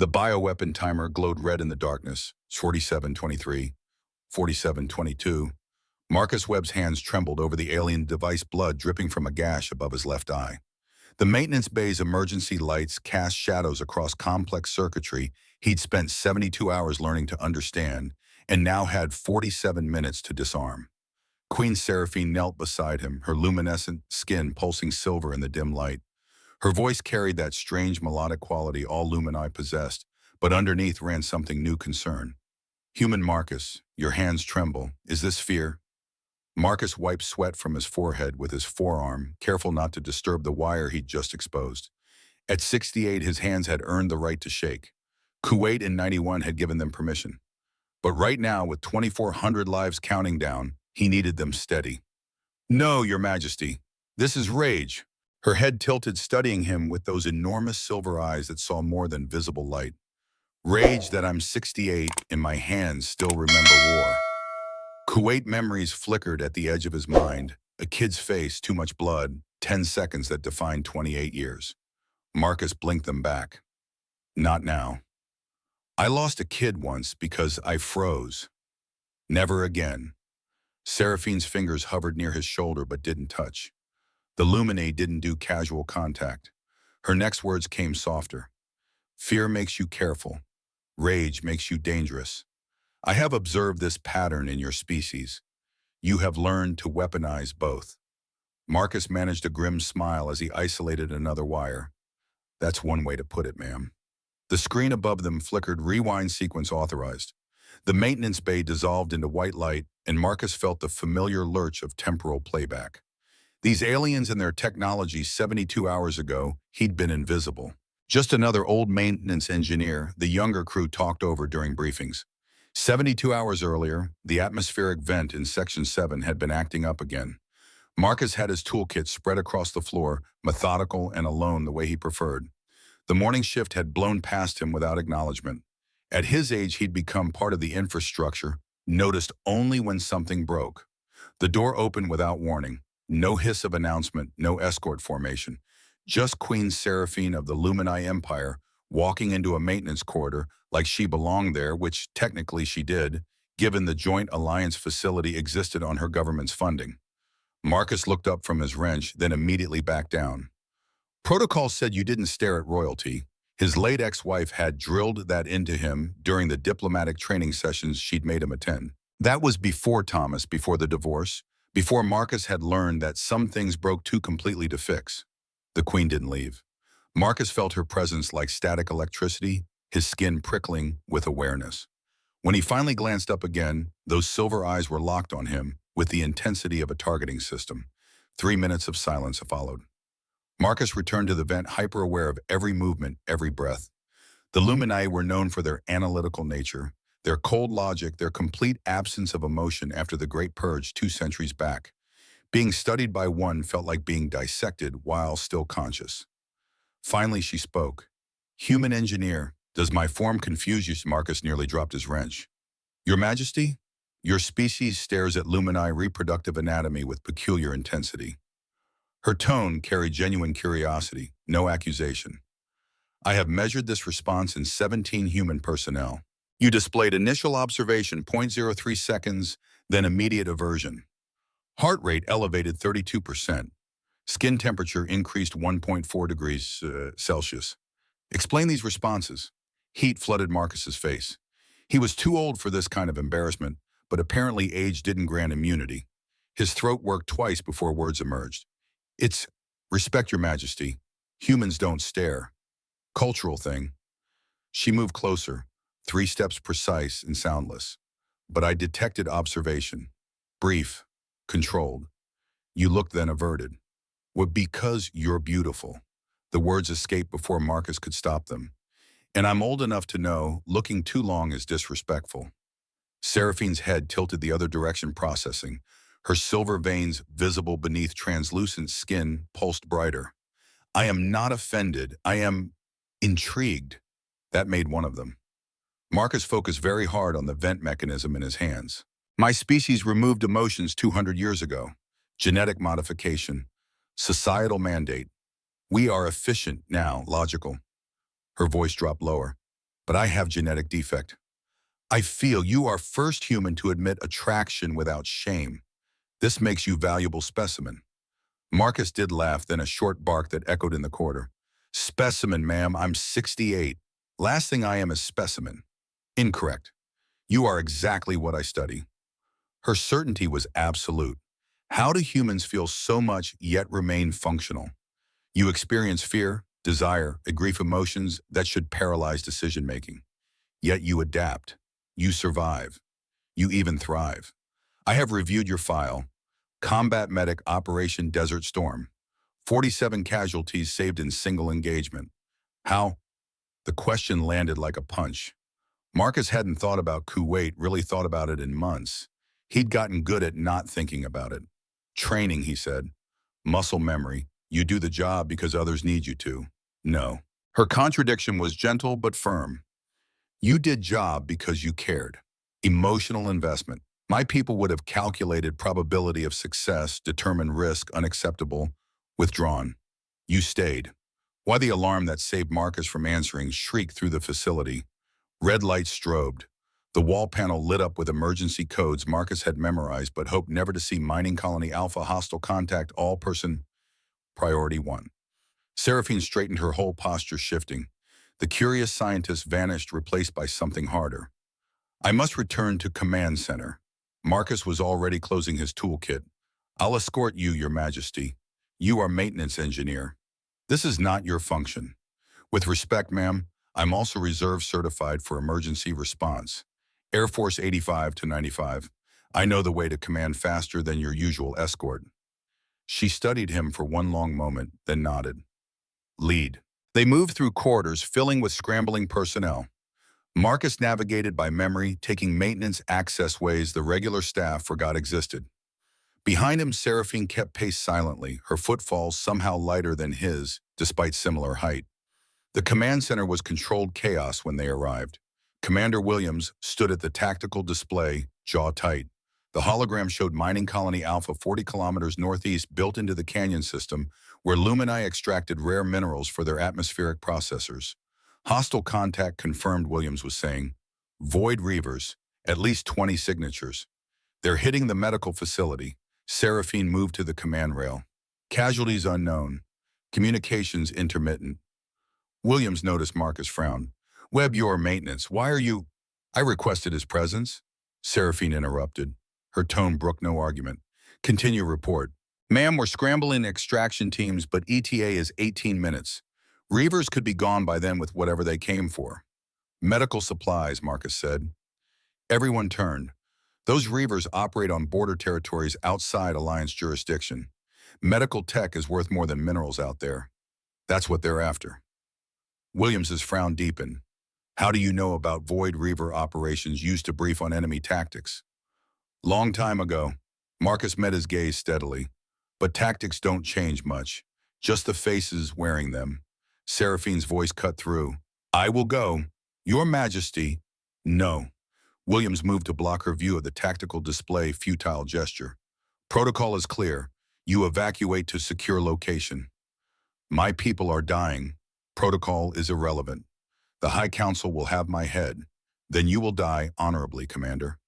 The bioweapon timer glowed red in the darkness. 47:23, 47:22. Marcus Webb's hands trembled over the alien device, blood dripping from a gash above his left eye. The maintenance bay's emergency lights cast shadows across complex circuitry he'd spent 72 hours learning to understand, and now had 47 minutes to disarm. Queen Seraphine knelt beside him, her luminescent skin pulsing silver in the dim light. Her voice carried that strange melodic quality all Lumini possessed, but underneath ran something new: concern. "Human Marcus, your hands tremble. Is this fear?" Marcus wiped sweat from his forehead with his forearm, careful not to disturb the wire he'd just exposed. At 68, his hands had earned the right to shake. Kuwait in 91 had given them permission. But right now, with 2,400 lives counting down, he needed them steady. "No, Your Majesty. This is rage." Her head tilted, studying him with those enormous silver eyes that saw more than visible light. "Rage that I'm 68 and my hands still remember war." Kuwait memories flickered at the edge of his mind. A kid's face, too much blood, 10 seconds that defined 28 years. Marcus blinked them back. "Not now. I lost a kid once because I froze. Never again." Seraphine's fingers hovered near his shoulder but didn't touch. The Lumine didn't do casual contact. Her next words came softer. "Fear makes you careful. Rage makes you dangerous. I have observed this pattern in your species. You have learned to weaponize both." Marcus managed a grim smile as he isolated another wire. "That's one way to put it, ma'am." The screen above them flickered, rewind sequence authorized. The maintenance bay dissolved into white light, and Marcus felt the familiar lurch of temporal playback. These aliens and their technology 72 hours ago, he'd been invisible. Just another old maintenance engineer the younger crew talked over during briefings. 72 hours earlier, the atmospheric vent in Section 7 had been acting up again. Marcus had his toolkit spread across the floor, methodical and alone the way he preferred. The morning shift had blown past him without acknowledgement. At his age, he'd become part of the infrastructure, noticed only when something broke. The door opened without warning. No hiss of announcement, no escort formation. Just Queen Seraphine of the Lumini Empire walking into a maintenance corridor like she belonged there, which technically she did, given the Joint Alliance facility existed on her government's funding. Marcus looked up from his wrench, then immediately backed down. Protocol said you didn't stare at royalty. His late ex-wife had drilled that into him during the diplomatic training sessions she'd made him attend. That was before Thomas, before the divorce, before Marcus had learned that some things broke too completely to fix. The Queen didn't leave. Marcus felt her presence like static electricity, his skin prickling with awareness. When he finally glanced up again, those silver eyes were locked on him with the intensity of a targeting system. 3 minutes of silence followed. Marcus returned to the vent, hyper-aware of every movement, every breath. The Lumini were known for their analytical nature, their cold logic, their complete absence of emotion after the Great Purge 2 centuries back. Being studied by one felt like being dissected while still conscious. Finally, she spoke. "Human engineer, does my form confuse you?" Marcus nearly dropped his wrench. "Your Majesty, your species stares at Lumini reproductive anatomy with peculiar intensity." Her tone carried genuine curiosity, no accusation. "I have measured this response in 17 human personnel. You displayed initial observation 0.03 seconds, then immediate aversion. Heart rate elevated 32%. Skin temperature increased 1.4 degrees Celsius. Explain these responses." Heat flooded Marcus's face. He was too old for this kind of embarrassment, but apparently age didn't grant immunity. His throat worked twice before words emerged. "It's respect, Your Majesty. Humans don't stare. Cultural thing." She moved closer, 3 steps precise and soundless. "But I detected observation. Brief, controlled. You looked, then averted. Well, because you're beautiful." The words escaped before Marcus could stop them. "And I'm old enough to know looking too long is disrespectful." Seraphine's head tilted the other direction, processing. Her silver veins, visible beneath translucent skin, pulsed brighter. "I am not offended. I am intrigued." That made one of them. Marcus focused very hard on the vent mechanism in his hands. "My species removed emotions 200 years ago. Genetic modification. Societal mandate. We are efficient now, logical." Her voice dropped lower. but I have genetic defect. I feel you are first human to admit attraction without shame. This makes you valuable specimen. Marcus did laugh, then a short bark that echoed in the corridor. Specimen, ma'am, I'm 68. Last thing I am is specimen. Incorrect. You are exactly what I study. Her certainty was absolute. How do humans feel so much yet remain functional? You experience fear, desire, and grief emotions that should paralyze decision-making. Yet you adapt. You survive. You even thrive. I have reviewed your file. Combat Medic Operation Desert Storm. 47 casualties saved in single engagement. How? The question landed like a punch. Marcus hadn't thought about Kuwait, really thought about it in months. He'd gotten good at not thinking about it. Training, he said. Muscle memory. You do the job because others need you to. No. Her contradiction was gentle but firm. You did job because you cared. Emotional investment. My people would have calculated probability of success, determined risk, unacceptable, withdrawn. You stayed. Why the alarm that saved Marcus from answering shrieked through the facility. Red lights strobed. The wall panel lit up with emergency codes Marcus had memorized but hoped never to see. Mining Colony Alpha, hostile contact, all person. Priority 1. Seraphine straightened, her whole posture shifting. The curious scientist vanished, replaced by something harder. I must return to command center. Marcus was already closing his toolkit. I'll escort you, Your Majesty. You are maintenance engineer. This is not your function. With respect, ma'am, I'm also reserve certified for emergency response. Air Force 85 to 95. I know the way to command faster than your usual escort. She studied him for one long moment, then nodded. Lead. They moved through corridors filling with scrambling personnel. Marcus navigated by memory, taking maintenance access ways the regular staff forgot existed. Behind him, Seraphine kept pace silently, her footfalls somehow lighter than his, despite similar height. The command center was controlled chaos when they arrived. Commander Williams stood at the tactical display, jaw tight. The hologram showed Mining Colony Alpha 40 kilometers northeast, built into the canyon system, where Lumini extracted rare minerals for their atmospheric processors. Hostile contact confirmed, Williams was saying. Void Reavers, at least 20 signatures. They're hitting the medical facility. Seraphine moved to the command rail. Casualties unknown. Communications intermittent. Williams noticed Marcus frown. Webb, your maintenance. Why are you... I requested his presence. Seraphine interrupted. Her tone brooked no argument. Continue report. Ma'am, we're scrambling extraction teams, but ETA is 18 minutes. Reavers could be gone by then with whatever they came for. Medical supplies, Marcus said. Everyone turned. Those Reavers operate on border territories outside Alliance jurisdiction. Medical tech is worth more than minerals out there. That's what they're after. Williams's frown deepened. How do you know about Void Reaver operations used to brief on enemy tactics? Long time ago. Marcus met his gaze steadily. But tactics don't change much. Just the faces wearing them. Seraphine's voice cut through. I will go. Your Majesty. No. Williams moved to block her view of the tactical display, futile gesture. Protocol is clear. You evacuate to secure location. My people are dying. Protocol is irrelevant. The High Council will have my head. Then you will die honorably, Commander.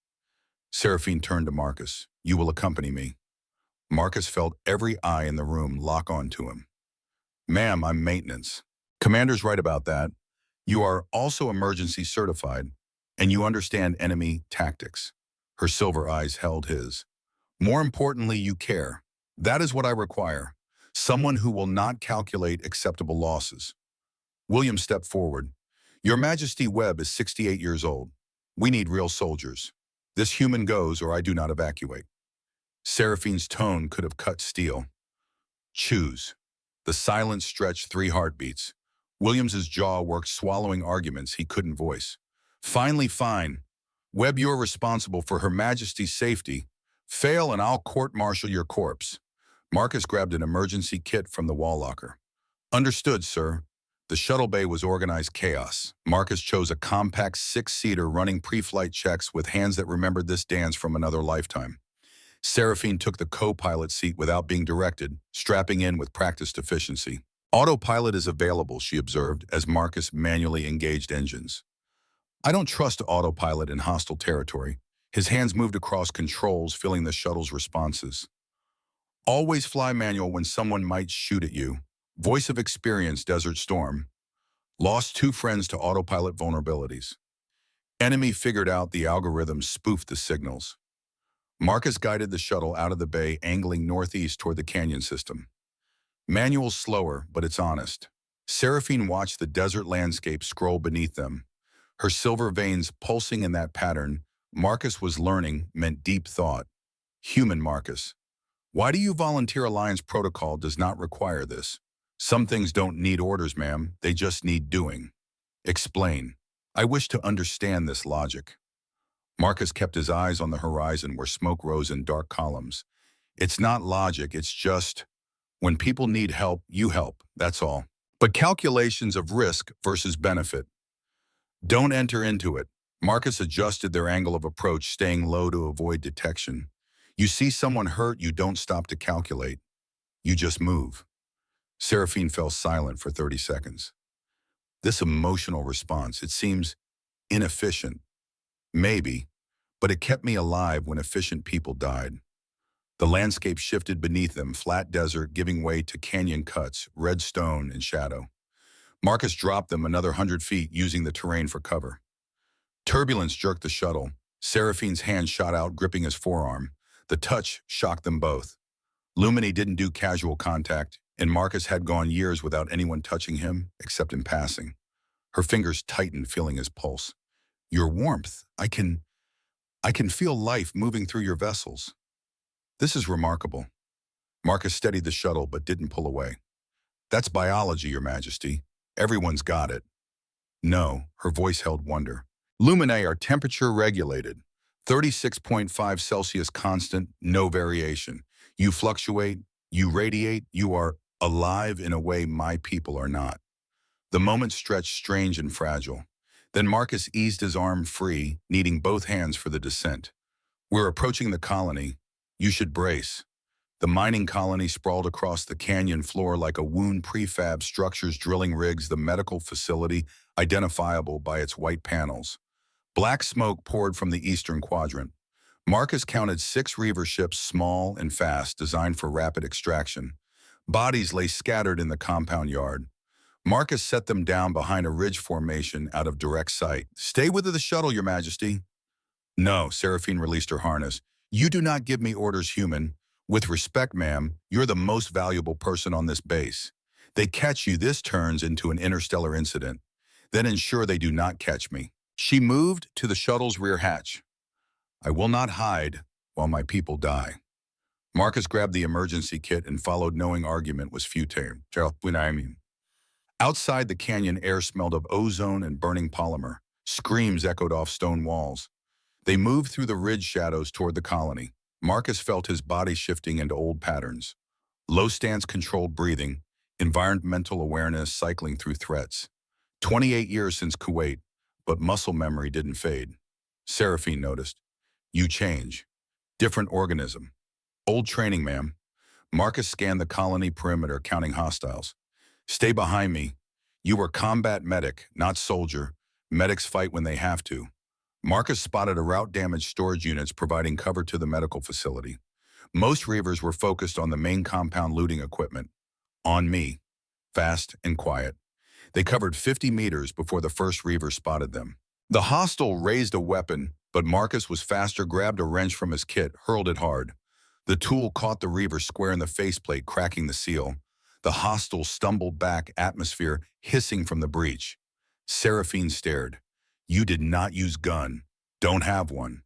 Seraphine turned to Marcus. You will accompany me. Marcus felt every eye in the room lock on to him. Ma'am, I'm maintenance. Commander's right about that. You are also emergency certified, and you understand enemy tactics. Her silver eyes held his. More importantly, you care. That is what I require. Someone who will not calculate acceptable losses. William stepped forward. Your Majesty, Webb is 68 years old. We need real soldiers. This human goes or I do not evacuate. Seraphine's tone could have cut steel. Choose. The silence stretched 3 heartbeats. Williams's jaw worked, swallowing arguments he couldn't voice. Finally, fine. Webb, you're responsible for Her Majesty's safety. Fail and I'll court-martial your corpse. Marcus grabbed an emergency kit from the wall locker. Understood, sir. The shuttle bay was organized chaos. Marcus chose a compact 6-seater running pre-flight checks with hands that remembered this dance from another lifetime. Seraphine took the co-pilot seat without being directed, strapping in with practiced efficiency. Autopilot is available, she observed, as Marcus manually engaged engines. I don't trust autopilot in hostile territory. His hands moved across controls, feeling the shuttle's responses. Always fly manual when someone might shoot at you. Voice of experience, Desert Storm. Lost 2 friends to autopilot vulnerabilities. Enemy figured out the algorithm spoofed the signals. Marcus guided the shuttle out of the bay, angling northeast toward the canyon system. Manual slower, but it's honest. Seraphine watched the desert landscape scroll beneath them. Her silver veins pulsing in that pattern, Marcus was learning, meant deep thought. Human Marcus. Why do you volunteer? Alliance protocol does not require this. Some things don't need orders, ma'am. They just need doing. Explain. I wish to understand this logic. Marcus kept his eyes on the horizon where smoke rose in dark columns. It's not logic, it's just, when people need help, you help, that's all. But calculations of risk versus benefit. Don't enter into it. Marcus adjusted their angle of approach, staying low to avoid detection. You see someone hurt, you don't stop to calculate. You just move. Seraphine fell silent for 30 seconds. This emotional response, it seems inefficient. Maybe, but it kept me alive when efficient people died. The landscape shifted beneath them, flat desert giving way to canyon cuts, red stone and shadow. Marcus dropped them another 100 feet, using the terrain for cover. Turbulence jerked the shuttle. Seraphine's hand shot out, gripping his forearm. The touch shocked them both. Lumini didn't do casual contact, and Marcus had gone years without anyone touching him, except in passing. Her fingers tightened, feeling his pulse. Your warmth, I can feel life moving through your vessels. This is remarkable. Marcus steadied the shuttle but didn't pull away. That's biology, Your Majesty. Everyone's got it. No, her voice held wonder. Luminae are temperature regulated. 36.5 Celsius constant, no variation. You fluctuate, you radiate, you are alive in a way my people are not. The moment stretched strange and fragile. Then Marcus eased his arm free, needing both hands for the descent. We're approaching the colony. You should brace. The mining colony sprawled across the canyon floor like a wound, prefab structures, drilling rigs, the medical facility, identifiable by its white panels. Black smoke poured from the eastern quadrant. Marcus counted 6 Reaver ships, small and fast, designed for rapid extraction. Bodies lay scattered in the compound yard. Marcus set them down behind a ridge formation out of direct sight. Stay with the shuttle, Your Majesty. No, Seraphine released her harness. You do not give me orders, human. With respect, ma'am, you're the most valuable person on this base. They catch you, this turns into an interstellar incident. Then ensure they do not catch me. She moved to the shuttle's rear hatch. I will not hide while my people die. Marcus grabbed the emergency kit and followed, knowing argument was futile. Outside the canyon, air smelled of ozone and burning polymer. Screams echoed off stone walls. They moved through the ridge shadows toward the colony. Marcus felt his body shifting into old patterns. Low stance, controlled breathing, environmental awareness cycling through threats. 28 years since Kuwait, but muscle memory didn't fade. Seraphine noticed. You change. Different organism. Old training, ma'am. Marcus scanned the colony perimeter, counting hostiles. Stay behind me. You were combat medic, not soldier. Medics fight when they have to. Marcus spotted a route-damaged storage units providing cover to the medical facility. Most Reavers were focused on the main compound looting equipment. On me. Fast and quiet. They covered 50 meters before the first Reaver spotted them. The hostile raised a weapon, but Marcus was faster, grabbed a wrench from his kit, hurled it hard. The tool caught the Reaver square in the faceplate, cracking the seal. The hostile stumbled back, atmosphere hissing from the breach. Seraphine stared. You did not use gun. Don't have one.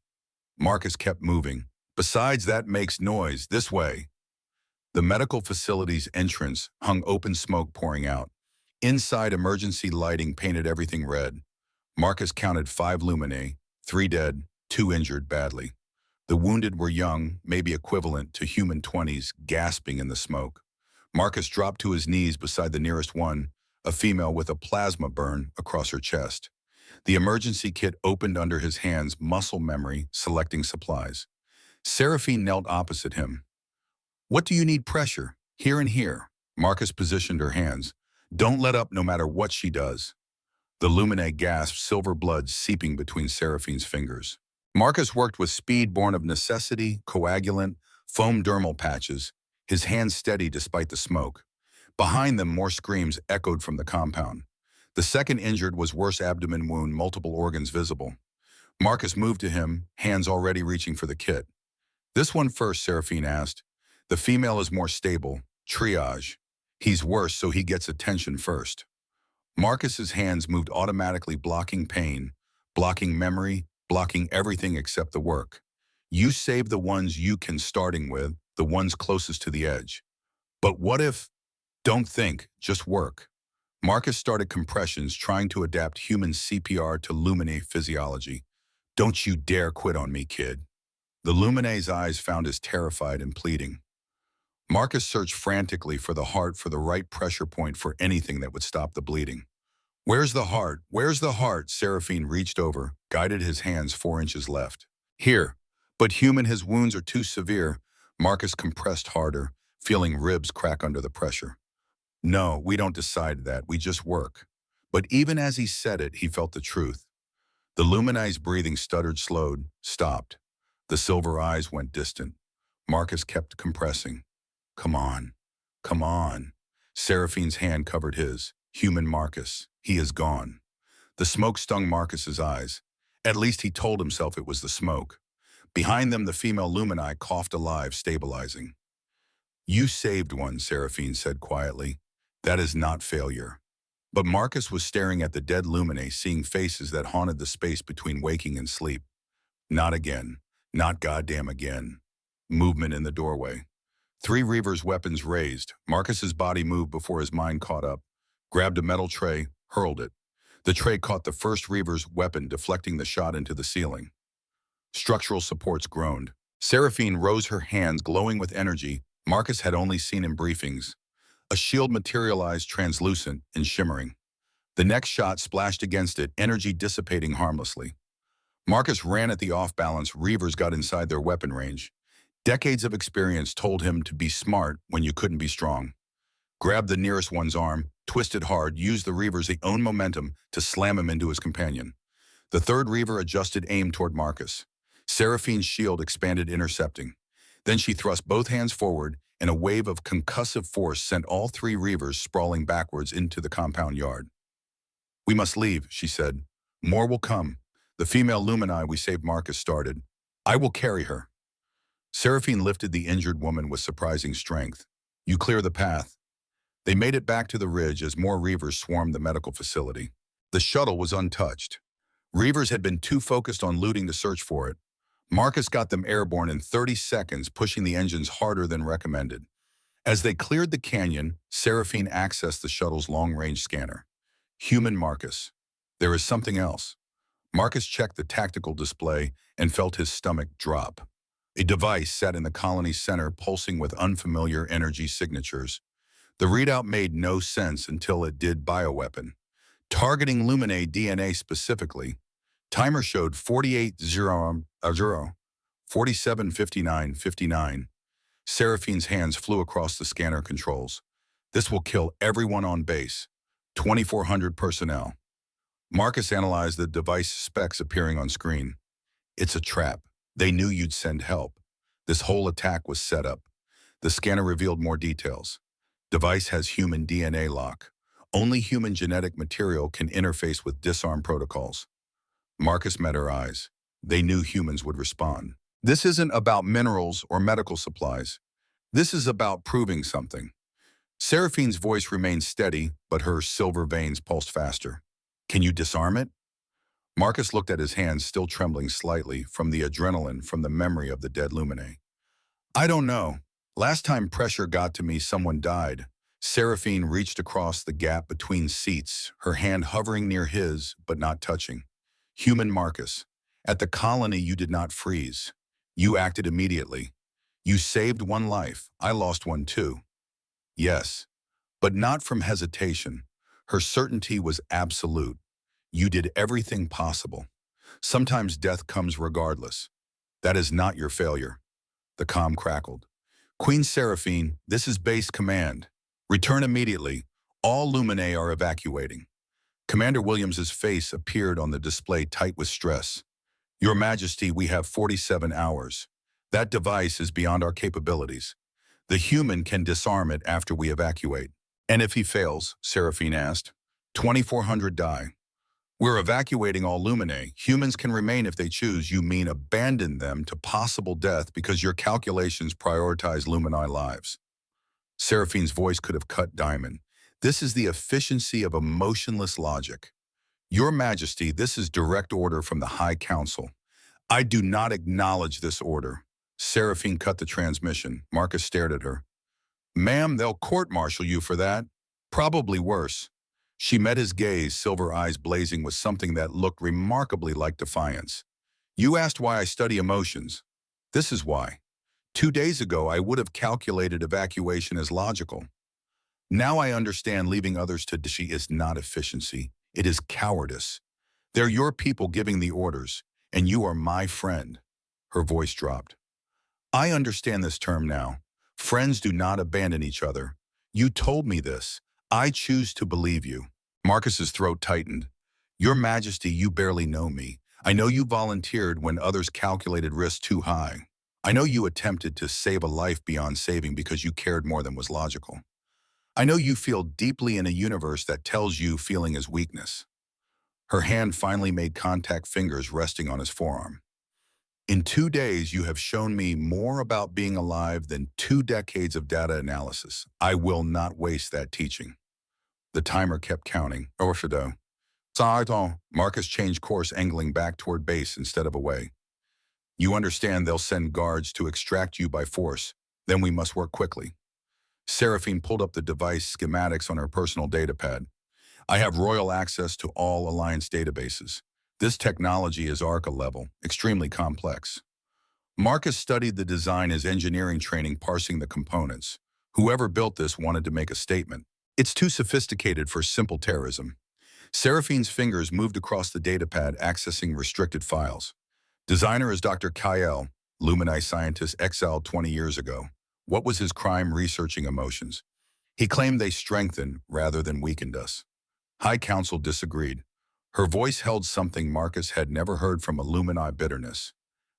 Marcus kept moving. Besides, that makes noise. This way. The medical facility's entrance hung open, smoke pouring out. Inside, emergency lighting painted everything red. Marcus counted 5 Luminae, 3 dead, 2 injured badly. The wounded were young, maybe equivalent to human 20s, gasping in the smoke. Marcus dropped to his knees beside the nearest one, a female with a plasma burn across her chest. The emergency kit opened under his hands, muscle memory, selecting supplies. Seraphine knelt opposite him. What do you need? Pressure. Here and here. Marcus positioned her hands. Don't let up no matter what she does. The Luminae gasped, silver blood seeping between Seraphine's fingers. Marcus worked with speed born of necessity, coagulant, foam dermal patches, his hands steady despite the smoke. Behind them, more screams echoed from the compound. The second injured was worse abdomen wound, multiple organs visible. Marcus moved to him, hands already reaching for the kit. This one first, Seraphine asked. The female is more stable. Triage. He's worse, so he gets attention first. Marcus's hands moved automatically, blocking pain, blocking memory, blocking everything except the work. You save the ones you can, starting with the ones closest to the edge. But what if? Don't think, just work. Marcus started compressions, trying to adapt human CPR to Luminae physiology. Don't you dare quit on me, kid. The Luminae's eyes found his terrified and pleading. Marcus searched frantically for the heart, for the right pressure point, for anything that would stop the bleeding. Where's the heart? Where's the heart? Seraphine reached over, guided his hands 4 inches left. Here. But human, his wounds are too severe. Marcus compressed harder, feeling ribs crack under the pressure. No, we don't decide that, we just work. But even as he said it, he felt the truth. The Luminae's breathing stuttered, slowed, stopped. The silver eyes went distant. Marcus kept compressing. Come on. Come on. Seraphine's hand covered his. Human Marcus. He is gone. The smoke stung Marcus's eyes. At least he told himself it was the smoke. Behind them, the female Luminae coughed alive, stabilizing. You saved one, Seraphine said quietly. That is not failure. But Marcus was staring at the dead Luminae, seeing faces that haunted the space between waking and sleep. Not again. Not goddamn again. Movement in the doorway. 3 Reavers' weapons raised. Marcus's body moved before his mind caught up. Grabbed a metal tray, hurled it. The tray caught the first Reaver's weapon, deflecting the shot into the ceiling. Structural supports groaned. Seraphine rose, her hands glowing with energy Marcus had only seen in briefings. A shield materialized, translucent and shimmering. The next shot splashed against it, energy dissipating harmlessly. Marcus ran at the off-balance Reavers, got inside their weapon range. Decades of experience told him to be smart when you couldn't be strong. Grabbed the nearest one's arm, twisted hard, used the Reaver's own momentum to slam him into his companion. The third Reaver adjusted aim toward Marcus. Seraphine's shield expanded, intercepting. Then she thrust both hands forward, and a wave of concussive force sent all 3 Reavers sprawling backwards into the compound yard. We must leave, she said. More will come. The female Luminae we saved Marcus started. I will carry her. Seraphine lifted the injured woman with surprising strength. You clear the path. They made it back to the ridge as more Reavers swarmed the medical facility. The shuttle was untouched. Reavers had been too focused on looting to search for it. Marcus got them airborne in 30 seconds, pushing the engines harder than recommended. As they cleared the canyon, Seraphine accessed the shuttle's long-range scanner. Human Marcus. There is something else. Marcus checked the tactical display and felt his stomach drop. A device sat in the colony's center, pulsing with unfamiliar energy signatures. The readout made no sense until it did. Bioweapon. Targeting Luminae DNA specifically. Timer showed 475959. Seraphine's hands flew across the scanner controls. This will kill everyone on base. 2,400 personnel. Marcus analyzed the device specs appearing on screen. It's a trap. They knew you'd send help. This whole attack was set up. The scanner revealed more details. Device has human DNA lock. Only human genetic material can interface with disarm protocols. Marcus met her eyes. They knew humans would respond. This isn't about minerals or medical supplies. This is about proving something. Seraphine's voice remained steady, but her silver veins pulsed faster. Can you disarm it? Marcus looked at his hands, still trembling slightly from the adrenaline, from the memory of the dead Luminae. I don't know. Last time pressure got to me, someone died. Seraphine reached across the gap between seats, her hand hovering near his, but not touching. Human Marcus. At the colony, you did not freeze. You acted immediately. You saved one life. I lost one too. Yes, but not from hesitation. Her certainty was absolute. You did everything possible. Sometimes death comes regardless. That is not your failure. The comm crackled. Queen Seraphine, this is base command. Return immediately. All Luminae are evacuating. Commander Williams's face appeared on the display tight with stress. Your Majesty, we have 47 hours. That device is beyond our capabilities. The human can disarm it after we evacuate. And if he fails, Seraphine asked, 2,400 die. We're evacuating all Luminae. Humans can remain if they choose. You mean abandon them to possible death because your calculations prioritize Luminae lives. Seraphine's voice could have cut diamond. This is the efficiency of emotionless logic. Your Majesty, this is direct order from the High Council. I do not acknowledge this order. Seraphine cut the transmission. Marcus stared at her. Ma'am, they'll court-martial you for that. Probably worse. She met his gaze, silver eyes blazing with something that looked remarkably like defiance. You asked why I study emotions. This is why. 2 days ago, I would have calculated evacuation as logical. Now I understand leaving others to she is not efficiency. It is cowardice. They're your people giving the orders, and you are my friend. Her voice dropped. I understand this term now. Friends do not abandon each other. You told me this. I choose to believe you. Marcus's throat tightened. Your Majesty, you barely know me. I know you volunteered when others calculated risk too high. I know you attempted to save a life beyond saving because you cared more than was logical. I know you feel deeply in a universe that tells you feeling is weakness. Her hand finally made contact, fingers resting on his forearm. In 2 days, you have shown me more about being alive than 2 decades of data analysis. I will not waste that teaching. The timer kept counting. Orfido. Sarton. Marcus changed course, angling back toward base instead of away. You understand they'll send guards to extract you by force. Then we must work quickly. Seraphine pulled up the device schematics on her personal data pad. I have royal access to all Alliance databases. This technology is ARCA level, extremely complex. Marcus studied the design as engineering training, parsing the components. Whoever built this wanted to make a statement. It's too sophisticated for simple terrorism. Seraphine's fingers moved across the datapad, accessing restricted files. Designer is Dr. Kyle, Luminae scientist exiled 20 years ago. What was his crime? Researching emotions. He claimed they strengthened rather than weakened us. High Council disagreed. Her voice held something Marcus had never heard from a Luminae: bitterness.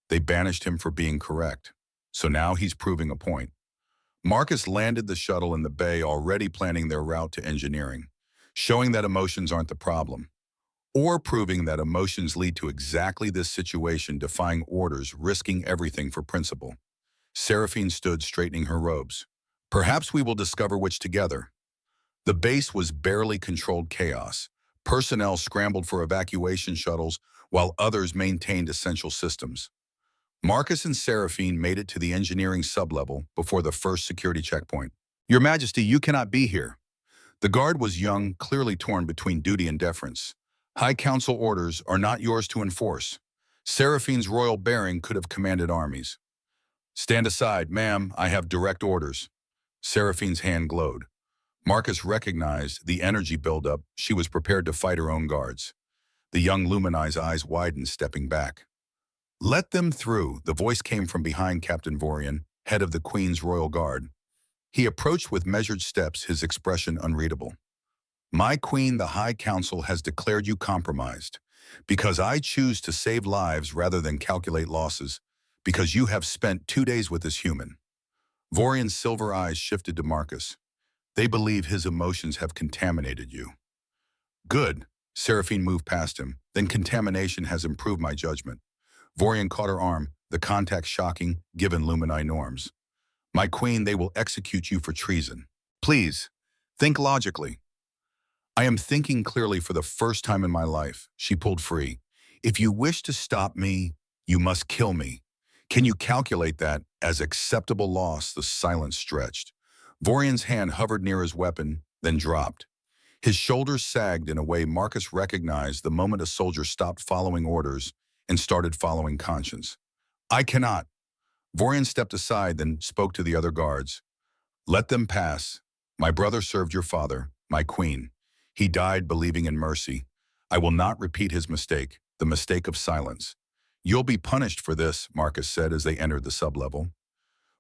They banished him for being correct. So now he's proving a point. Marcus landed the shuttle in the bay, already planning their route to engineering, showing that emotions aren't the problem, or proving that emotions lead to exactly this situation, defying orders, risking everything for principle. Seraphine stood, straightening her robes. Perhaps we will discover which together. The base was barely controlled chaos. Personnel scrambled for evacuation shuttles while others maintained essential systems. Marcus and Seraphine made it to the engineering sublevel before the first security checkpoint. Your Majesty, you cannot be here. The guard was young, clearly torn between duty and deference. High Council orders are not yours to enforce. Seraphine's royal bearing could have commanded armies. Stand aside, ma'am, I have direct orders. Seraphine's hand glowed. Marcus recognized the energy buildup. She was prepared to fight her own guards. The young Luminae's eyes widened, stepping back. Let them through, the voice came from behind Captain Vorian, head of the Queen's Royal Guard. He approached with measured steps, his expression unreadable. My Queen, the High Council has declared you compromised, because I choose to save lives rather than calculate losses, because you have spent 2 days with this human. Vorian's silver eyes shifted to Marcus. They believe his emotions have contaminated you. Good. Seraphine moved past him. Then contamination has improved my judgment. Vorian caught her arm, the contact shocking, given Luminae norms. My Queen, they will execute you for treason. Please, think logically. I am thinking clearly for the first time in my life. She pulled free. If you wish to stop me, you must kill me. Can you calculate that as acceptable loss? The silence stretched. Vorian's hand hovered near his weapon, then dropped. His shoulders sagged in a way Marcus recognized the moment a soldier stopped following orders and started following conscience. I cannot. Vorian stepped aside, then spoke to the other guards. Let them pass. My brother served your father, my Queen. He died believing in mercy. I will not repeat his mistake, the mistake of silence. You'll be punished for this, Marcus said as they entered the sublevel.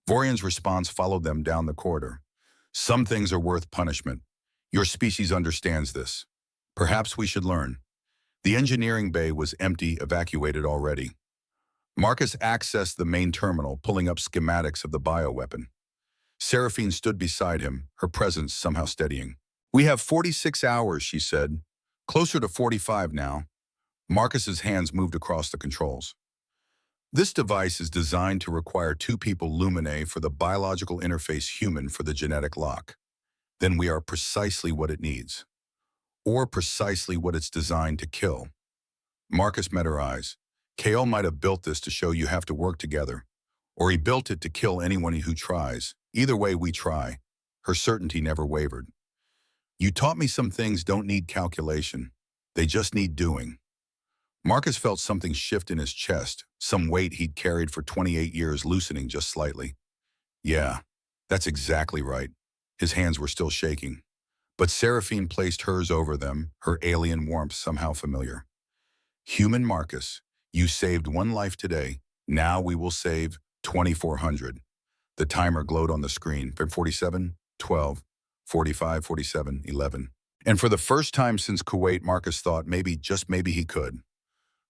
Vorian's response followed them down the corridor. Some things are worth punishment. Your species understands this. Perhaps we should learn. The engineering bay was empty, evacuated already. Marcus accessed the main terminal, pulling up schematics of the bioweapon. Seraphine stood beside him, her presence somehow steadying. "We have 46 hours," she said. "Closer to 45 now." Marcus's hands moved across the controls. This device is designed to require two people luminae for the biological interface, human for the genetic lock. Then we are precisely what it needs. Or precisely what it's designed to kill. Marcus met her eyes. Kale might have built this to show you have to work together. Or he built it to kill anyone who tries. Either way, we try. Her certainty never wavered. "You taught me some things don't need calculation. They just need doing." Marcus felt something shift in his chest, some weight he'd carried for 28 years loosening just slightly. "Yeah, that's exactly right." His hands were still shaking. But Seraphine placed hers over them, her alien warmth somehow familiar. "Human Marcus, you saved one life today. Now we will save 2,400. The timer glowed on the screen. 47, 12, 45, 47, 11. And for the first time since Kuwait, Marcus thought maybe, just maybe he could.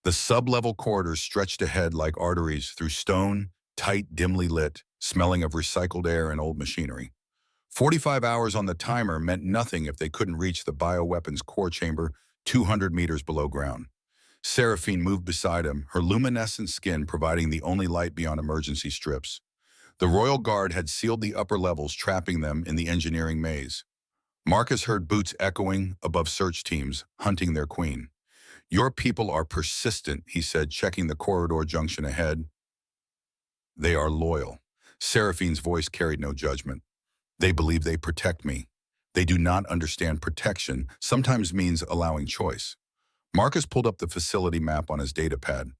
The sub-level corridors stretched ahead like arteries through stone, tight, dimly lit, smelling of recycled air and old machinery. 45 hours on the timer meant nothing if they couldn't reach the bioweapons core chamber 200 meters below ground. Seraphine moved beside him, her luminescent skin providing the only light beyond emergency strips. The Royal Guard had sealed the upper levels, trapping them in the engineering maze. Marcus heard boots echoing above search teams, hunting their queen. "Your people are persistent," he said, checking the corridor junction ahead. "They are loyal." Seraphine's voice carried no judgment. "They believe they protect me. They do not understand protection sometimes means allowing choice." Marcus pulled up the facility map on his datapad.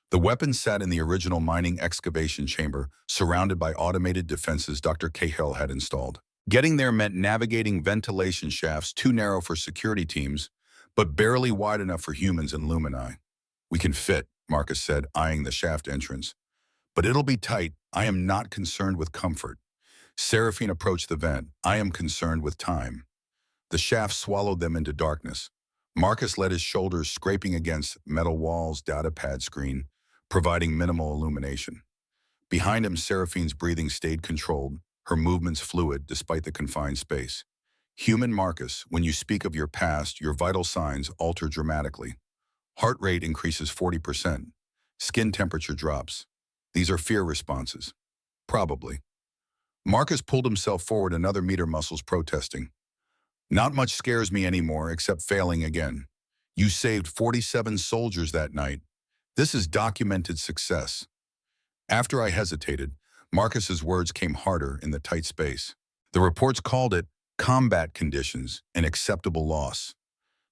The weapons sat in the original mining excavation chamber, surrounded by automated defenses Dr. Cahill had installed. Getting there meant navigating ventilation shafts too narrow for security teams, but barely wide enough for humans and Lumini. "We can fit," Marcus said, eyeing the shaft entrance. "But it'll be tight. I am not concerned with comfort." Seraphine approached the vent. "I am concerned with time." The shaft swallowed them into darkness. Marcus let his shoulders scraping against metal walls, datapad screen, providing minimal illumination. Behind him, Seraphine's breathing stayed controlled, her movements fluid despite the confined space. "Human Marcus, when you speak of your past, your vital signs alter dramatically. Heart rate increases 40%. Skin temperature drops. These are fear responses." "Probably." Marcus pulled himself forward, another meter muscles protesting. "Not much scares me anymore except failing again. You saved 47 soldiers that night. This is documented success." After I hesitated, Marcus's words came harder in the tight space. "The reports called it combat conditions, an acceptable loss.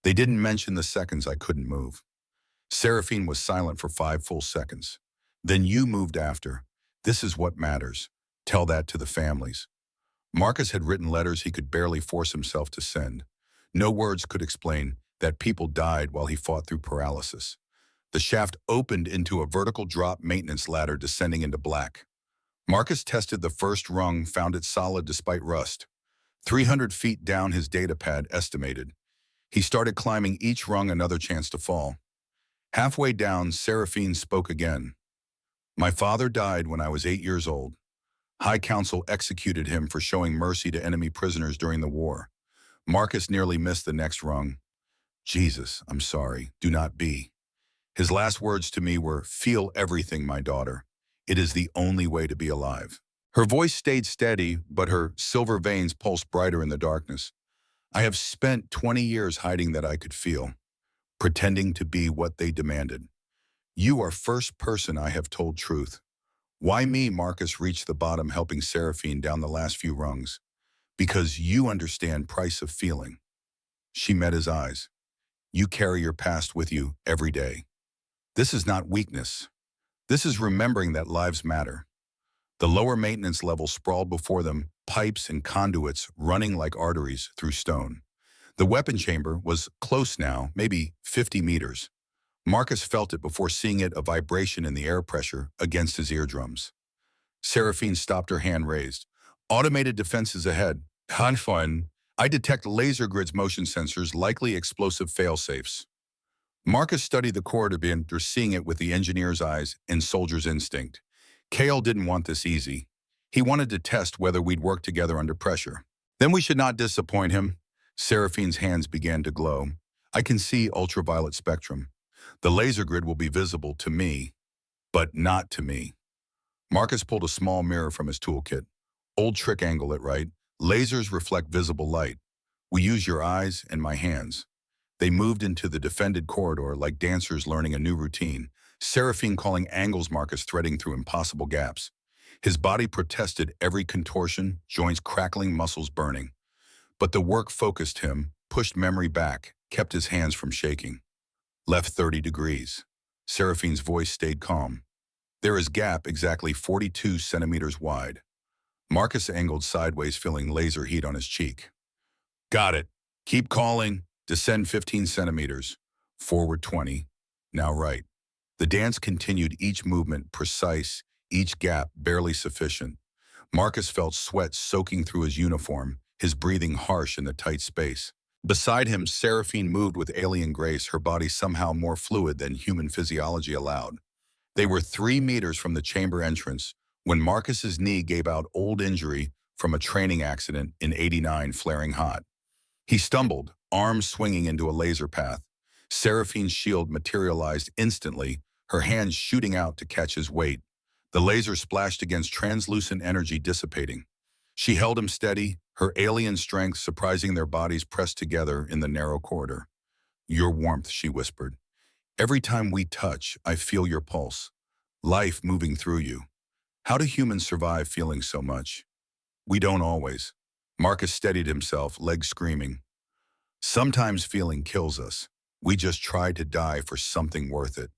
They didn't mention the seconds I couldn't move." Seraphine was silent for 5 full seconds. "Then you moved after. This is what matters. Tell that to the families." Marcus had written letters he could barely force himself to send. No words could explain that people died while he fought through paralysis. The shaft opened into a vertical drop maintenance ladder descending into black. Marcus tested the first rung, found it solid despite rust. 300 feet down, his datapad estimated. He started climbing each rung, another chance to fall. Halfway down, Seraphine spoke again. "My father died when I was 8 years old. High Council executed him for showing mercy to enemy prisoners during the war." Marcus nearly missed the next rung. "Jesus, I'm sorry. Do not be." His last words to me were, "Feel everything, my daughter. It is the only way to be alive." Her voice stayed steady, but her silver veins pulsed brighter in the darkness. "I have spent 20 years hiding that I could feel, pretending to be what they demanded. You are first person I have told truth." "Why me?" Marcus reached the bottom, helping Seraphine down the last few rungs. "Because you understand price of feeling." She met his eyes. "You carry your past with you every day. This is not weakness. This is remembering that lives matter." The lower maintenance level sprawled before them, pipes and conduits running like arteries through stone. The weapon chamber was close now, maybe 50 meters. Marcus felt it before seeing it, a vibration in the air pressure against his eardrums. Seraphine stopped, her hand raised. "Automated defenses ahead. Hanfun, I detect laser grid's motion sensors, likely explosive failsafes. Marcus studied the corridor after seeing it with the engineer's eyes and soldier's instinct. Kale didn't want this easy. He wanted to test whether we'd work together under pressure. Then we should not disappoint him. Seraphine's hands began to glow. I can see ultraviolet spectrum. The laser grid will be visible to me, but not to me. Marcus pulled a small mirror from his toolkit. Old trick angle it right. Lasers reflect visible light. We use your eyes and my hands. They moved into the defended corridor like dancers learning a new routine, Seraphine calling angles, Marcus threading through impossible gaps. His body protested every contortion, joints crackling, muscles burning. But the work focused him, pushed memory back, kept his hands from shaking. Left 30 degrees. Seraphine's voice stayed calm. There is gap exactly 42 centimeters wide. Marcus angled sideways, feeling laser heat on his cheek. Got it. Keep calling. Descend 15 centimeters. Forward 20. Now right. The dance continued, each movement precise, each gap barely sufficient. Marcus felt sweat soaking through his uniform, his breathing harsh in the tight space. Beside him, Seraphine moved with alien grace, her body somehow more fluid than human physiology allowed. They were 3 meters from the chamber entrance when Marcus's knee gave out, old injury from a training accident in '89, flaring hot. He stumbled, arms swinging into a laser path. Seraphine's shield materialized instantly, her hands shooting out to catch his weight. The laser splashed against translucent energy dissipating. She held him steady, her alien strength surprising, their bodies pressed together in the narrow corridor. Your warmth, she whispered. Every time we touch, I feel your pulse. Life moving through you. How do humans survive feeling so much? We don't always. Marcus steadied himself, legs screaming. Sometimes feeling kills us. We just try to die for something worth it.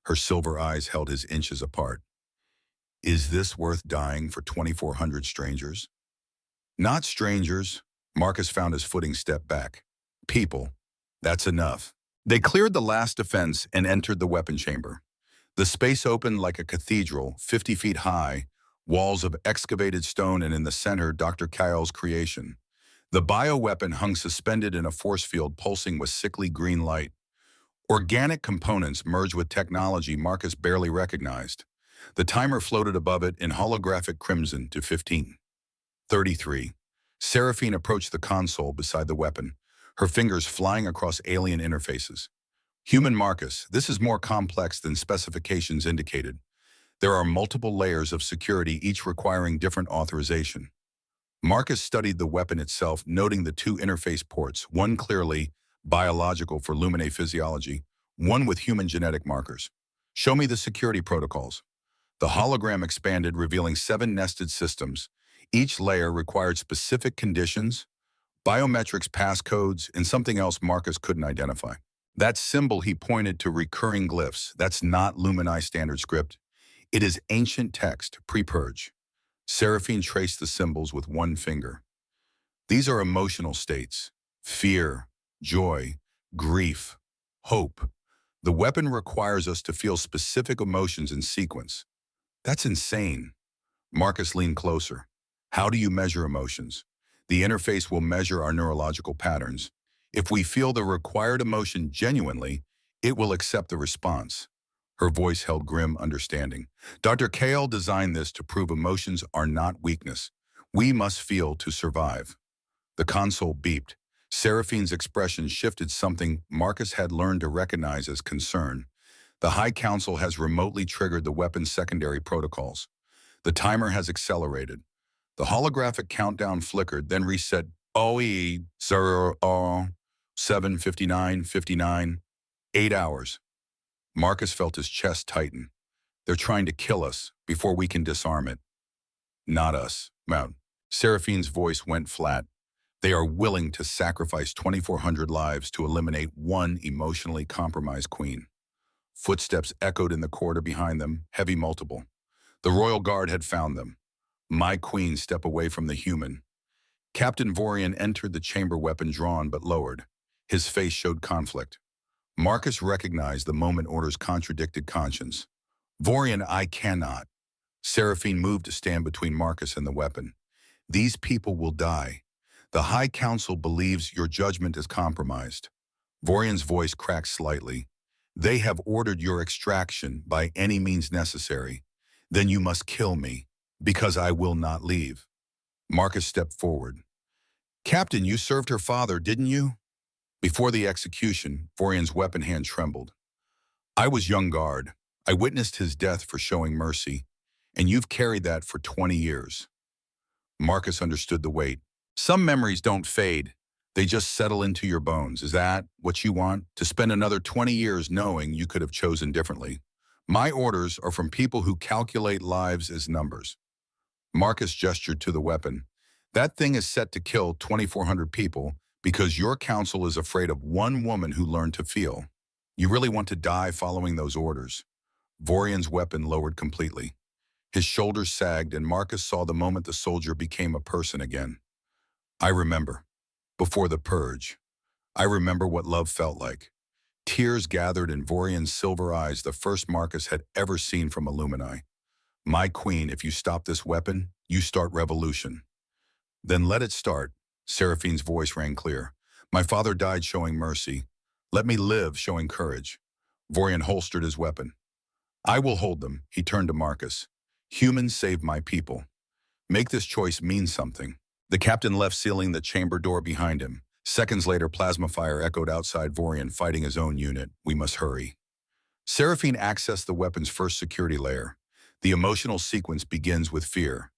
Her silver eyes held his inches apart. Is this worth dying for 2,400 strangers? Not strangers. Marcus found his footing, stepped back. People. That's enough. They cleared the last defense and entered the weapon chamber. The space opened like a cathedral, 50 feet high, walls of excavated stone, and in the center, Dr. Kyle's creation. The bioweapon hung suspended in a force field pulsing with sickly green light. Organic components merged with technology Marcus barely recognized. The timer floated above it in holographic crimson to 15. 33. Seraphine approached the console beside the weapon, her fingers flying across alien interfaces. Human Marcus, this is more complex than specifications indicated. There are multiple layers of security, each requiring different authorization. Marcus studied the weapon itself, noting the 2 interface ports, one clearly biological for Lumine physiology, one with human genetic markers. Show me the security protocols. The hologram expanded, revealing 7 nested systems. Each layer required specific conditions, biometrics, passcodes, and something else Marcus couldn't identify. That symbol, he pointed to recurring glyphs. That's not Lumini standard script. It is ancient text, pre-purge. Seraphine traced the symbols with one finger. These are emotional states: fear, joy, grief, hope. The weapon requires us to feel specific emotions in sequence. That's insane. Marcus leaned closer. How do you measure emotions? The interface will measure our neurological patterns. If we feel the required emotion genuinely, it will accept the response. Her voice held grim understanding. Dr. Kale designed this to prove emotions are not weakness. We must feel to survive. The console beeped. Seraphine's expression shifted, something Marcus had learned to recognize as concern. The High Council has remotely triggered the weapon's secondary protocols. The timer has accelerated. The holographic countdown flickered, then reset. OE 0 7:59, 59, 8 hours. Marcus felt his chest tighten. They're trying to kill us before we can disarm it. Not us. Mount. Seraphine's voice went flat. They are willing to sacrifice 2,400 lives to eliminate one emotionally compromised queen. Footsteps echoed in the corridor behind them, heavy multiple. The royal guard had found them. My queen, step away from the human. Captain Vorian entered the chamber, weapon drawn but lowered. His face showed conflict. Marcus recognized the moment orders contradicted conscience. Vorian, I cannot. Seraphine moved to stand between Marcus and the weapon. These people will die. The High Council believes your judgment is compromised. Vorian's voice cracked slightly. They have ordered your extraction by any means necessary. Then you must kill me, because I will not leave. Marcus stepped forward. Captain, you served her father, didn't you? Before the execution, Vorian's weapon hand trembled. I was young guard. I witnessed his death for showing mercy, and you've carried that for 20 years. Marcus understood the weight. Some memories don't fade. They just settle into your bones. Is that what you want? To spend another 20 years knowing you could have chosen differently? My orders are from people who calculate lives as numbers. Marcus gestured to the weapon. That thing is set to kill 2,400 people because your council is afraid of one woman who learned to feel. You really want to die following those orders? Vorian's weapon lowered completely. His shoulders sagged, and Marcus saw the moment the soldier became a person again. I remember. Before the purge. I remember what love felt like. Tears gathered in Vorian's silver eyes, the first Marcus had ever seen from Illumini. My queen, if you stop this weapon, you start revolution. Then let it start. Seraphine's voice rang clear. My father died showing mercy. Let me live showing courage. Vorian holstered his weapon. I will hold them, he turned to Marcus. Humans save my people. Make this choice mean something. The captain left, sealing the chamber door behind him. Seconds later, plasma fire echoed outside Vorian, fighting his own unit. We must hurry. Seraphine accessed the weapon's first security layer. The emotional sequence begins with fear.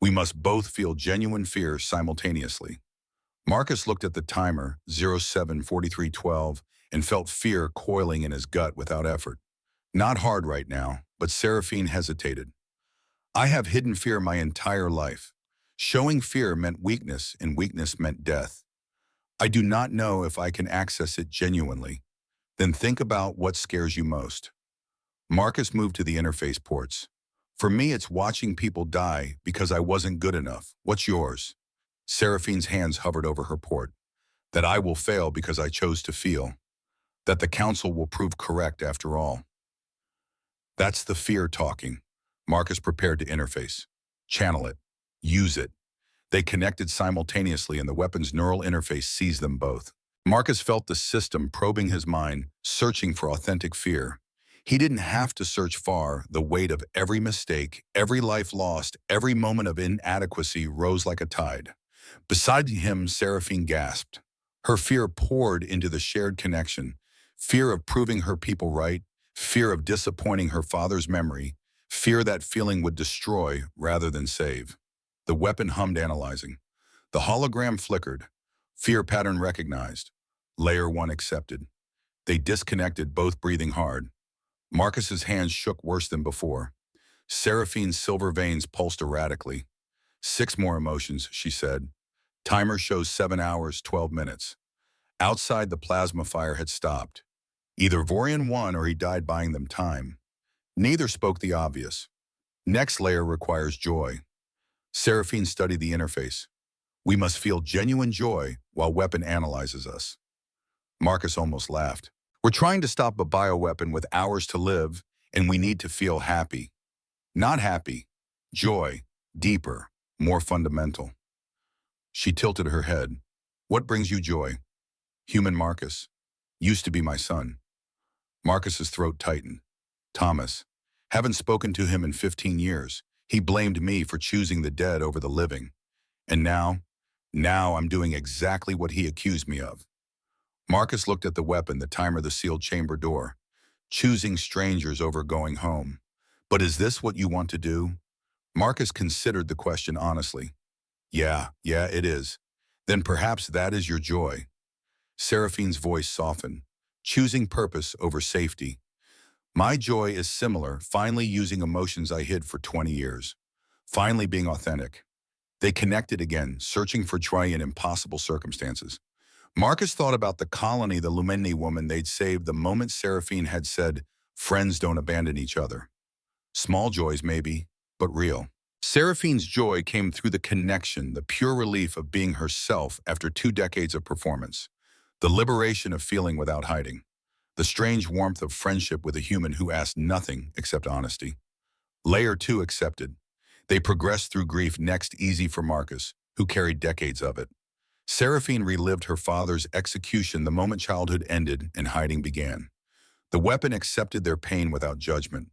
We must both feel genuine fear simultaneously. Marcus looked at the timer, 07:43:12, and felt fear coiling in his gut without effort. Not hard right now, but Seraphine hesitated. I have hidden fear my entire life. Showing fear meant weakness, and weakness meant death. I do not know if I can access it genuinely. Then think about what scares you most. Marcus moved to the interface ports. For me, it's watching people die because I wasn't good enough. What's yours? Seraphine's hands hovered over her port. That I will fail because I chose to feel. That the council will prove correct after all. That's the fear talking. Marcus prepared to interface. Channel it. Use it. They connected simultaneously, and the weapon's neural interface seized them both. Marcus felt the system probing his mind, searching for authentic fear. He didn't have to search far. The weight of every mistake, every life lost, every moment of inadequacy rose like a tide. Beside him, Seraphine gasped. Her fear poured into the shared connection. Fear of proving her people right, fear of disappointing her father's memory, fear that feeling would destroy rather than save. The weapon hummed, analyzing. The hologram flickered. Fear pattern recognized. Layer 1 accepted. They disconnected, both breathing hard. Marcus's hands shook worse than before. Seraphine's silver veins pulsed erratically. 6 more emotions, she said. Timer shows 7 hours, 12 minutes. Outside, the plasma fire had stopped. Either Vorian won or he died buying them time. Neither spoke the obvious. Next layer requires joy. Seraphine studied the interface. We must feel genuine joy while weapon analyzes us. Marcus almost laughed. We're trying to stop a bioweapon with hours to live, and we need to feel happy. Not happy. Joy. Deeper. More fundamental. She tilted her head. What brings you joy? Human Marcus. Used to be my son. Marcus's throat tightened. Thomas. Haven't spoken to him in 15 years. He blamed me for choosing the dead over the living. And now I'm doing exactly what he accused me of. Marcus looked at the weapon, the timer, the sealed chamber door. Choosing strangers over going home. But is this what you want to do? Marcus considered the question honestly. Yeah, it is. Then perhaps that is your joy. Seraphine's voice softened. Choosing purpose over safety. My joy is similar, finally using emotions I hid for 20 years. Finally being authentic. They connected again, searching for joy in impossible circumstances. Marcus thought about the colony, the Lumini woman they'd saved the moment Seraphine had said, friends don't abandon each other. Small joys maybe, but real. Seraphine's joy came through the connection, the pure relief of being herself after 2 decades of performance. The liberation of feeling without hiding. The strange warmth of friendship with a human who asked nothing except honesty. Layer 2 accepted. They progressed through grief, next easy for Marcus, who carried decades of it. Seraphine relived her father's execution the moment childhood ended and hiding began. The weapon accepted their pain without judgment.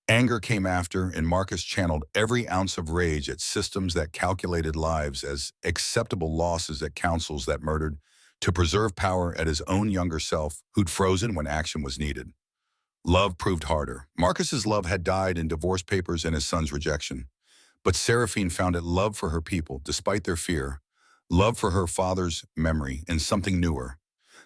Anger came after, and Marcus channeled every ounce of rage at systems that calculated lives as acceptable losses at councils that murdered, to preserve power at his own younger self, who'd frozen when action was needed. Love proved harder. Marcus's love had died in divorce papers and his son's rejection. But Seraphine found it love for her people, despite their fear, love for her father's memory, and something newer,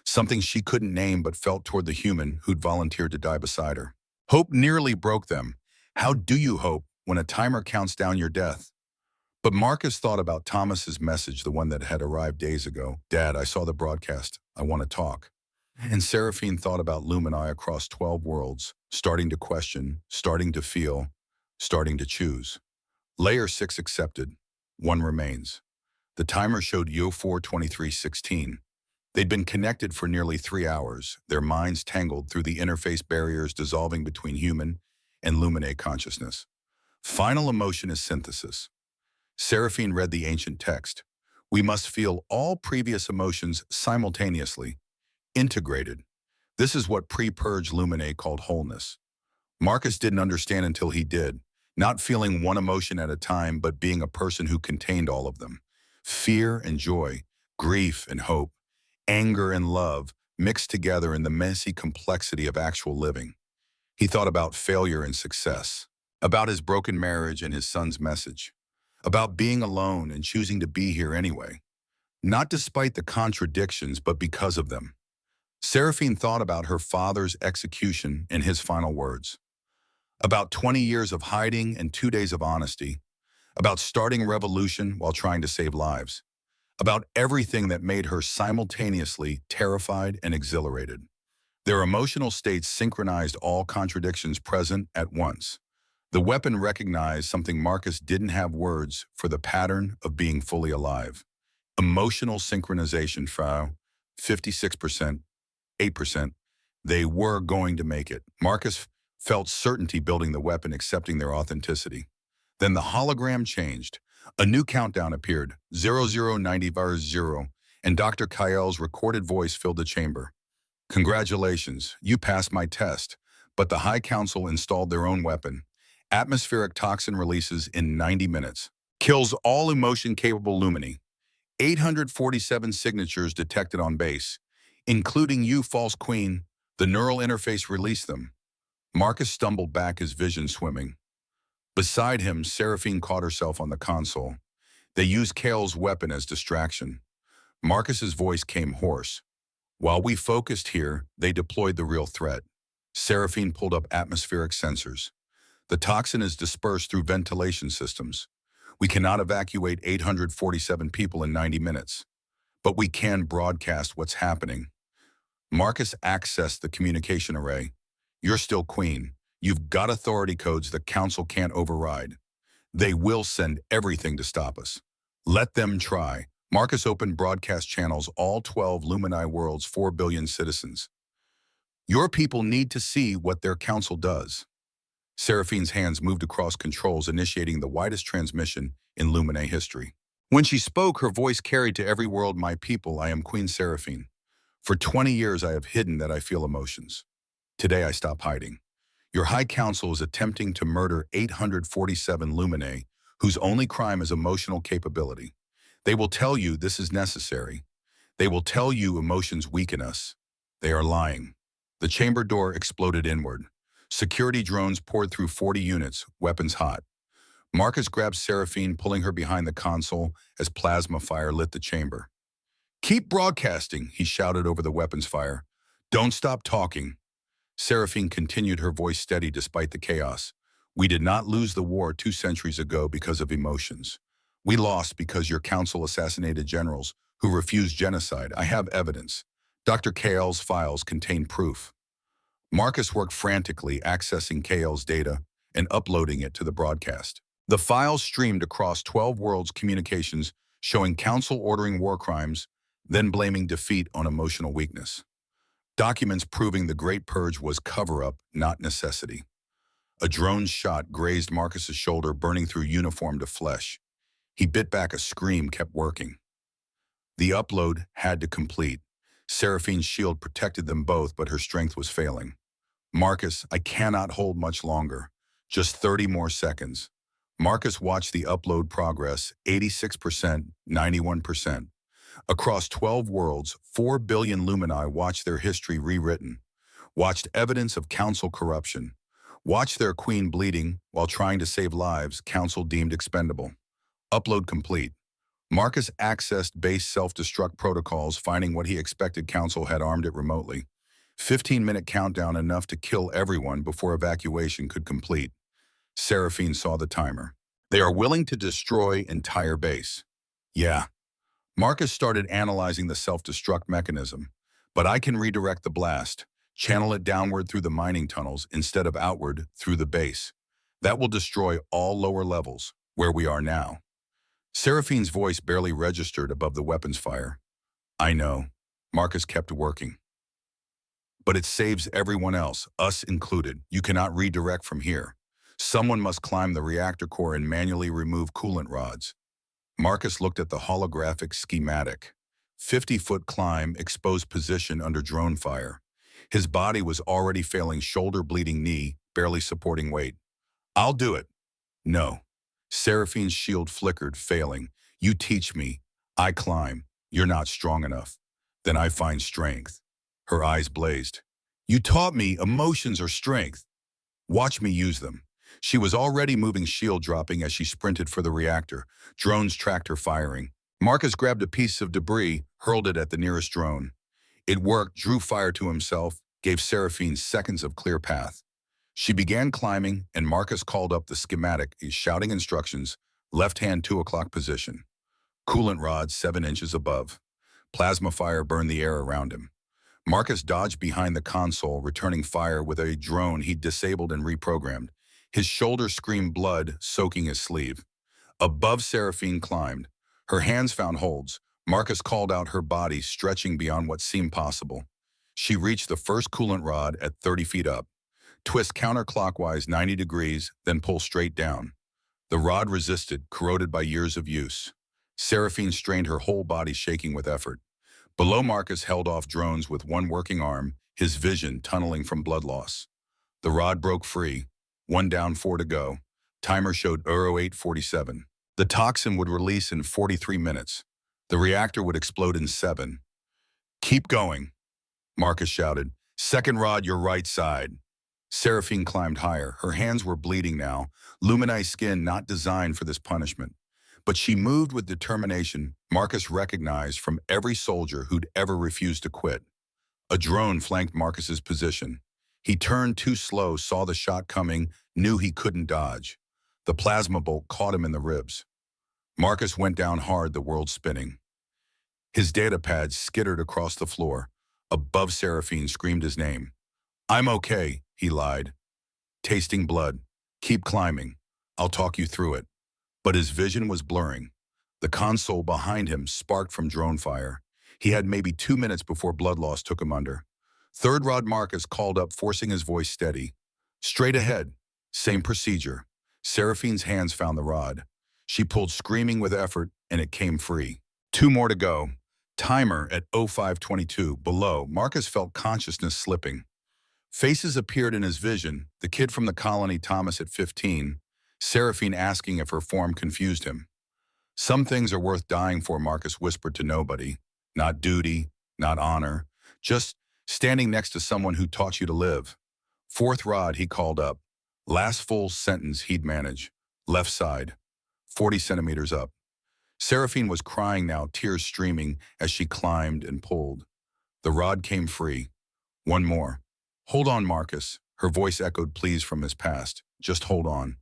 something she couldn't name but felt toward the human who'd volunteered to die beside her. Hope nearly broke them. How do you hope when a timer counts down your death? But Marcus thought about Thomas's message, the one that had arrived days ago. Dad, I saw the broadcast. I want to talk. And Seraphine thought about Lumini across 12 worlds, starting to question, starting to feel, starting to choose. Layer 6 accepted. 1 remains. The timer showed Yo42316. They'd been connected for nearly 3 hours, their minds tangled through the interface barriers dissolving between human and Lumine consciousness. Final emotion is synthesis. Seraphine read the ancient text. We must feel all previous emotions simultaneously, integrated. This is what pre-purge Lumine called wholeness. Marcus didn't understand until he did, not feeling one emotion at a time, but being a person who contained all of them. Fear and joy, grief and hope, anger and love mixed together in the messy complexity of actual living. He thought about failure and success, about his broken marriage and his son's message, about being alone and choosing to be here anyway, not despite the contradictions, but because of them. Seraphine thought about her father's execution and his final words, about 20 years of hiding and 2 days of honesty, about starting revolution while trying to save lives, about everything that made her simultaneously terrified and exhilarated. Their emotional states synchronized all contradictions present at once. The weapon recognized something Marcus didn't have words for: the pattern of being fully alive. Emotional synchronization file, 56%, 8%. They were going to make it. Marcus felt certainty building the weapon, accepting their authenticity. Then the hologram changed. A new countdown appeared, 0090, and Dr. Kael's recorded voice filled the chamber. Congratulations, you passed my test, but the High Council installed their own weapon. Atmospheric toxin releases in 90 minutes. Kills all emotion-capable Lumini. 847 signatures detected on base, including you, false queen. The neural interface released them. Marcus stumbled back, his vision swimming. Beside him, Seraphine caught herself on the console. They used Kael's weapon as distraction. Marcus's voice came hoarse. While we focused here, they deployed the real threat. Seraphine pulled up atmospheric sensors. The toxin is dispersed through ventilation systems. We cannot evacuate 847 people in 90 minutes. But we can broadcast what's happening. Marcus accessed the communication array. You're still queen. You've got authority codes the council can't override. They will send everything to stop us. Let them try. Marcus opened broadcast channels, all 12 Lumini worlds, 4 billion citizens. Your people need to see what their council does. Seraphine's hands moved across controls, initiating the widest transmission in Lumine history. When she spoke, her voice carried to every world, my people, I am Queen Seraphine. For 20 years I have hidden that I feel emotions. Today I stop hiding. Your High Council is attempting to murder 847 Lumine, whose only crime is emotional capability. They will tell you this is necessary. They will tell you emotions weaken us. They are lying. The chamber door exploded inward. Security drones poured through 40 units, weapons hot. Marcus grabbed Seraphine, pulling her behind the console as plasma fire lit the chamber. Keep broadcasting, he shouted over the weapons fire. Don't stop talking. Seraphine continued, her voice steady despite the chaos. We did not lose the war 2 centuries ago because of emotions. We lost because your council assassinated generals who refused genocide. I have evidence. Dr. Kael's files contain proof. Marcus worked frantically, accessing Kael's data and uploading it to the broadcast. The files streamed across 12 worlds' communications, showing council ordering war crimes, then blaming defeat on emotional weakness. Documents proving the Great Purge was cover-up, not necessity. A drone shot grazed Marcus's shoulder, burning through uniform to flesh. He bit back a scream, kept working. The upload had to complete. Seraphine's shield protected them both, but her strength was failing. Marcus, I cannot hold much longer. Just 30 more seconds. Marcus watched the upload progress, 86%, 91%. Across 12 worlds, 4 billion Lumini watched their history rewritten, watched evidence of council corruption, watched their queen bleeding while trying to save lives council deemed expendable. Upload complete. Marcus accessed base self-destruct protocols, finding what he expected council had armed it remotely. 15-minute countdown enough to kill everyone before evacuation could complete. Seraphine saw the timer. They are willing to destroy entire base. Yeah. Marcus started analyzing the self-destruct mechanism. But I can redirect the blast, channel it downward through the mining tunnels instead of outward through the base. That will destroy all lower levels, where we are now. Seraphine's voice barely registered above the weapons fire. I know. Marcus kept working. But it saves everyone else, us included. You cannot redirect from here. Someone must climb the reactor core and manually remove coolant rods. Marcus looked at the holographic schematic. 50-foot climb, exposed position under drone fire. His body was already failing, shoulder bleeding, knee barely supporting weight. I'll do it. No. Seraphine's shield flickered, failing. You teach me. I climb. You're not strong enough. Then I find strength. Her eyes blazed. You taught me emotions are strength. Watch me use them. She was already moving, shield dropping as she sprinted for the reactor. Drones tracked her firing. Marcus grabbed a piece of debris, hurled it at the nearest drone. It worked, drew fire to himself, gave Seraphine seconds of clear path. She began climbing, and Marcus called up the schematic, shouting instructions, left hand 2 o'clock position. Coolant rods 7 inches above. Plasma fire burned the air around him. Marcus dodged behind the console, returning fire with a drone he'd disabled and reprogrammed. His shoulder screamed blood, soaking his sleeve. Above, Seraphine climbed. Her hands found holds. Marcus called out, her body stretching beyond what seemed possible. She reached the first coolant rod at 30 feet up. Twist counterclockwise 90 degrees, then pull straight down. The rod resisted, corroded by years of use. Seraphine strained, her whole body shaking with effort. Below, Marcus held off drones with one working arm, his vision tunneling from blood loss. The rod broke free. 1 down, 4 to go. Timer showed Euro 847. The toxin would release in 43 minutes. The reactor would explode in 7. Keep going, Marcus shouted. Second rod, your right side. Seraphine climbed higher. Her hands were bleeding now, Lumini skin not designed for this punishment. But she moved with determination Marcus recognized from every soldier who'd ever refused to quit. A drone flanked Marcus's position. He turned too slow, saw the shot coming, knew he couldn't dodge. The plasma bolt caught him in the ribs. Marcus went down hard, the world spinning. His data pad skittered across the floor. Above, Seraphine screamed his name. I'm okay, he lied. Tasting blood. Keep climbing. I'll talk you through it. But his vision was blurring. The console behind him sparked from drone fire. He had maybe 2 minutes before blood loss took him under. Third rod, Marcus called up, forcing his voice steady. Straight ahead. Same procedure. Seraphine's hands found the rod. She pulled, screaming with effort, and it came free. 2 more to go. Timer at 0522. Below, Marcus felt consciousness slipping. Faces appeared in his vision, the kid from the colony, Thomas at 15, Seraphine asking if her form confused him. Some things are worth dying for, Marcus whispered to nobody. Not duty, not honor, just standing next to someone who taught you to live. Fourth rod, he called up. Last full sentence he'd manage. Left side, 40 centimeters up. Seraphine was crying now, tears streaming as she climbed and pulled. The rod came free. 1 more. Hold on, Marcus. Her voice echoed pleas from his past. Just hold on.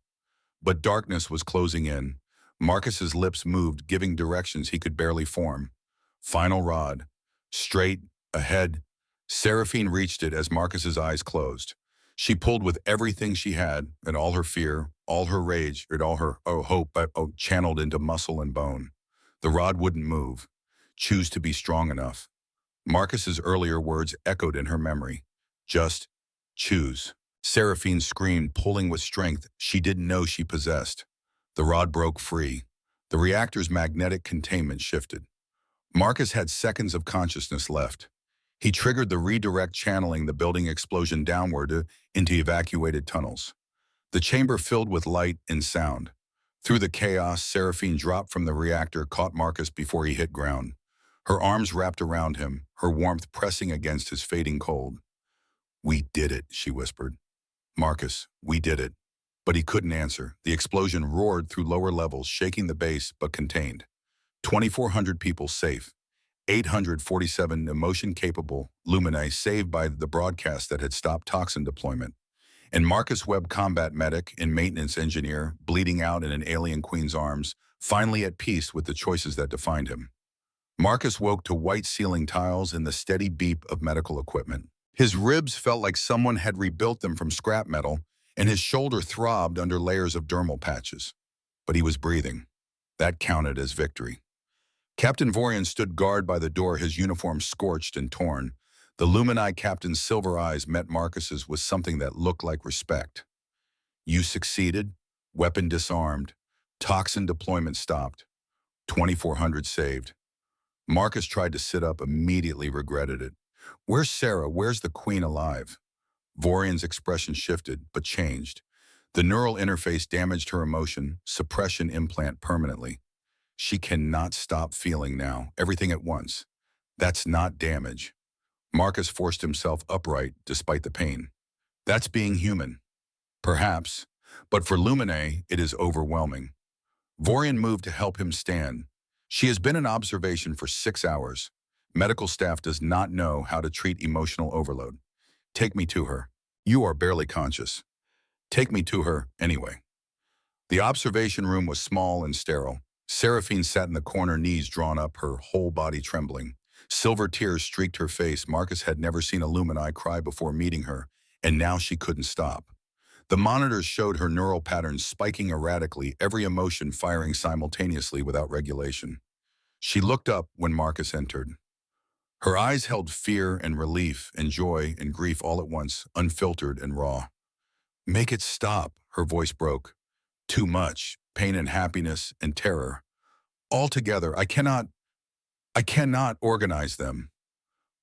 But darkness was closing in. Marcus's lips moved, giving directions he could barely form. Final rod. Straight, ahead. Seraphine reached it as Marcus's eyes closed. She pulled with everything she had, and all her fear, all her rage, and all her hope channeled into muscle and bone. The rod wouldn't move. Choose to be strong enough. Marcus's earlier words echoed in her memory. Just choose. Seraphine screamed, pulling with strength she didn't know she possessed. The rod broke free. The reactor's magnetic containment shifted. Marcus had seconds of consciousness left. He triggered the redirect channeling the building explosion downward into evacuated tunnels. The chamber filled with light and sound. Through the chaos, Seraphine dropped from the reactor, caught Marcus before he hit ground. Her arms wrapped around him, her warmth pressing against his fading cold. "We did it," she whispered. "Marcus, we did it." But he couldn't answer. The explosion roared through lower levels, shaking the base, but contained. 2,400 people safe. 847 emotion-capable Luminae saved by the broadcast that had stopped toxin deployment. And Marcus Webb, combat medic and maintenance engineer, bleeding out in an alien queen's arms, finally at peace with the choices that defined him. Marcus woke to white ceiling tiles and the steady beep of medical equipment. His ribs felt like someone had rebuilt them from scrap metal, and his shoulder throbbed under layers of dermal patches. But he was breathing. That counted as victory. Captain Vorian stood guard by the door, his uniform scorched and torn. The Luminai captain's silver eyes met Marcus's with something that looked like respect. "You succeeded, weapon disarmed, toxin deployment stopped, 2,400 saved." Marcus tried to sit up, immediately regretted it. "Where's Sarah? Where's the queen alive?" Vorian's expression shifted, but changed. The neural interface damaged her emotion, suppression implant permanently. "She cannot stop feeling now, everything at once. That's not damage." Marcus forced himself upright despite the pain. "That's being human." "Perhaps, but for Luminae, it is overwhelming." Vorian moved to help him stand. "She has been in observation for 6 hours. Medical staff does not know how to treat emotional overload. Take me to her. You are barely conscious. Take me to her anyway." The observation room was small and sterile. Seraphine sat in the corner, knees drawn up, her whole body trembling. Silver tears streaked her face. Marcus had never seen a Luminai cry before meeting her, and now she couldn't stop. The monitors showed her neural patterns spiking erratically, every emotion firing simultaneously without regulation. She looked up when Marcus entered. Her eyes held fear and relief and joy and grief all at once, unfiltered and raw. "Make it stop," her voice broke. "Too much, pain and happiness and terror. All together, I cannot organize them."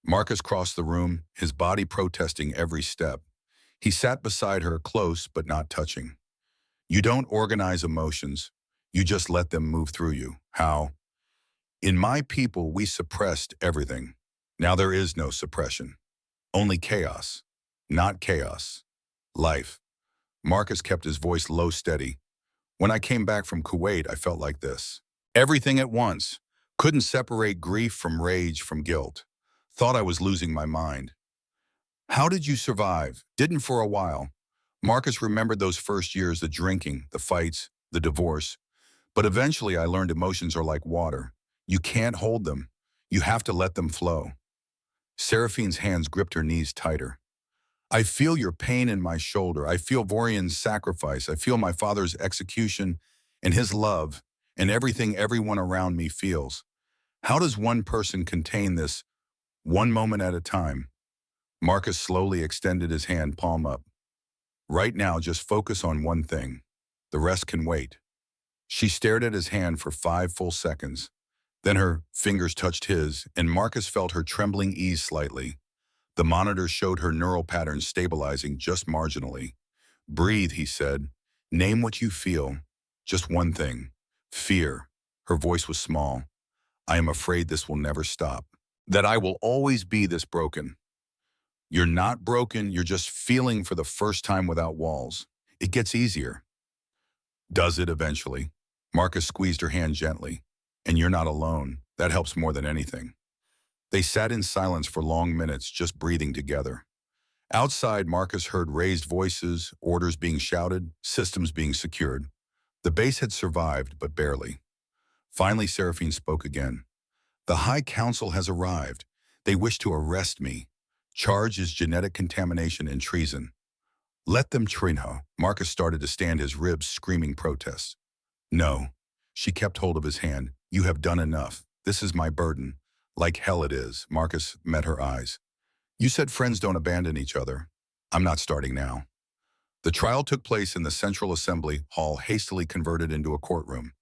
Marcus crossed the room, his body protesting every step. He sat beside her, close but not touching. "You don't organize emotions. You just let them move through you." "How?" "In my people, we suppressed everything. Now there is no suppression. Only chaos. Not chaos. Life." Marcus kept his voice low, steady. "When I came back from Kuwait, I felt like this. Everything at once. Couldn't separate grief from rage from guilt. Thought I was losing my mind." "How did you survive?" "Didn't for a while." Marcus remembered those first years, the drinking, the fights, the divorce. "But eventually I learned emotions are like water. You can't hold them. You have to let them flow." Seraphine's hands gripped her knees tighter. "I feel your pain in my shoulder. I feel Vorian's sacrifice. I feel my father's execution and his love and everything everyone around me feels. How does one person contain this, one moment at a time?" Marcus slowly extended his hand, palm up. "Right now, just focus on one thing. The rest can wait." She stared at his hand for 5 full seconds. Then her fingers touched his, and Marcus felt her trembling ease slightly. The monitor showed her neural patterns stabilizing just marginally. "Breathe," he said. "Name what you feel. Just one thing. Fear." Her voice was small. "I am afraid this will never stop. That I will always be this broken." "You're not broken, you're just feeling for the first time without walls. It gets easier." "Does it eventually?" Marcus squeezed her hand gently. "And you're not alone. That helps more than anything." They sat in silence for long minutes, just breathing together. Outside, Marcus heard raised voices, orders being shouted, systems being secured. The base had survived, but barely. Finally, Seraphine spoke again. "The High Council has arrived. They wish to arrest me. Charge is genetic contamination and treason." "Let them Trinho." Marcus started to stand, his ribs screaming protest. "No." She kept hold of his hand. "You have done enough. This is my burden." "Like hell it is." Marcus met her eyes. "You said friends don't abandon each other. I'm not starting now." The trial took place in the Central Assembly Hall, hastily converted into a courtroom.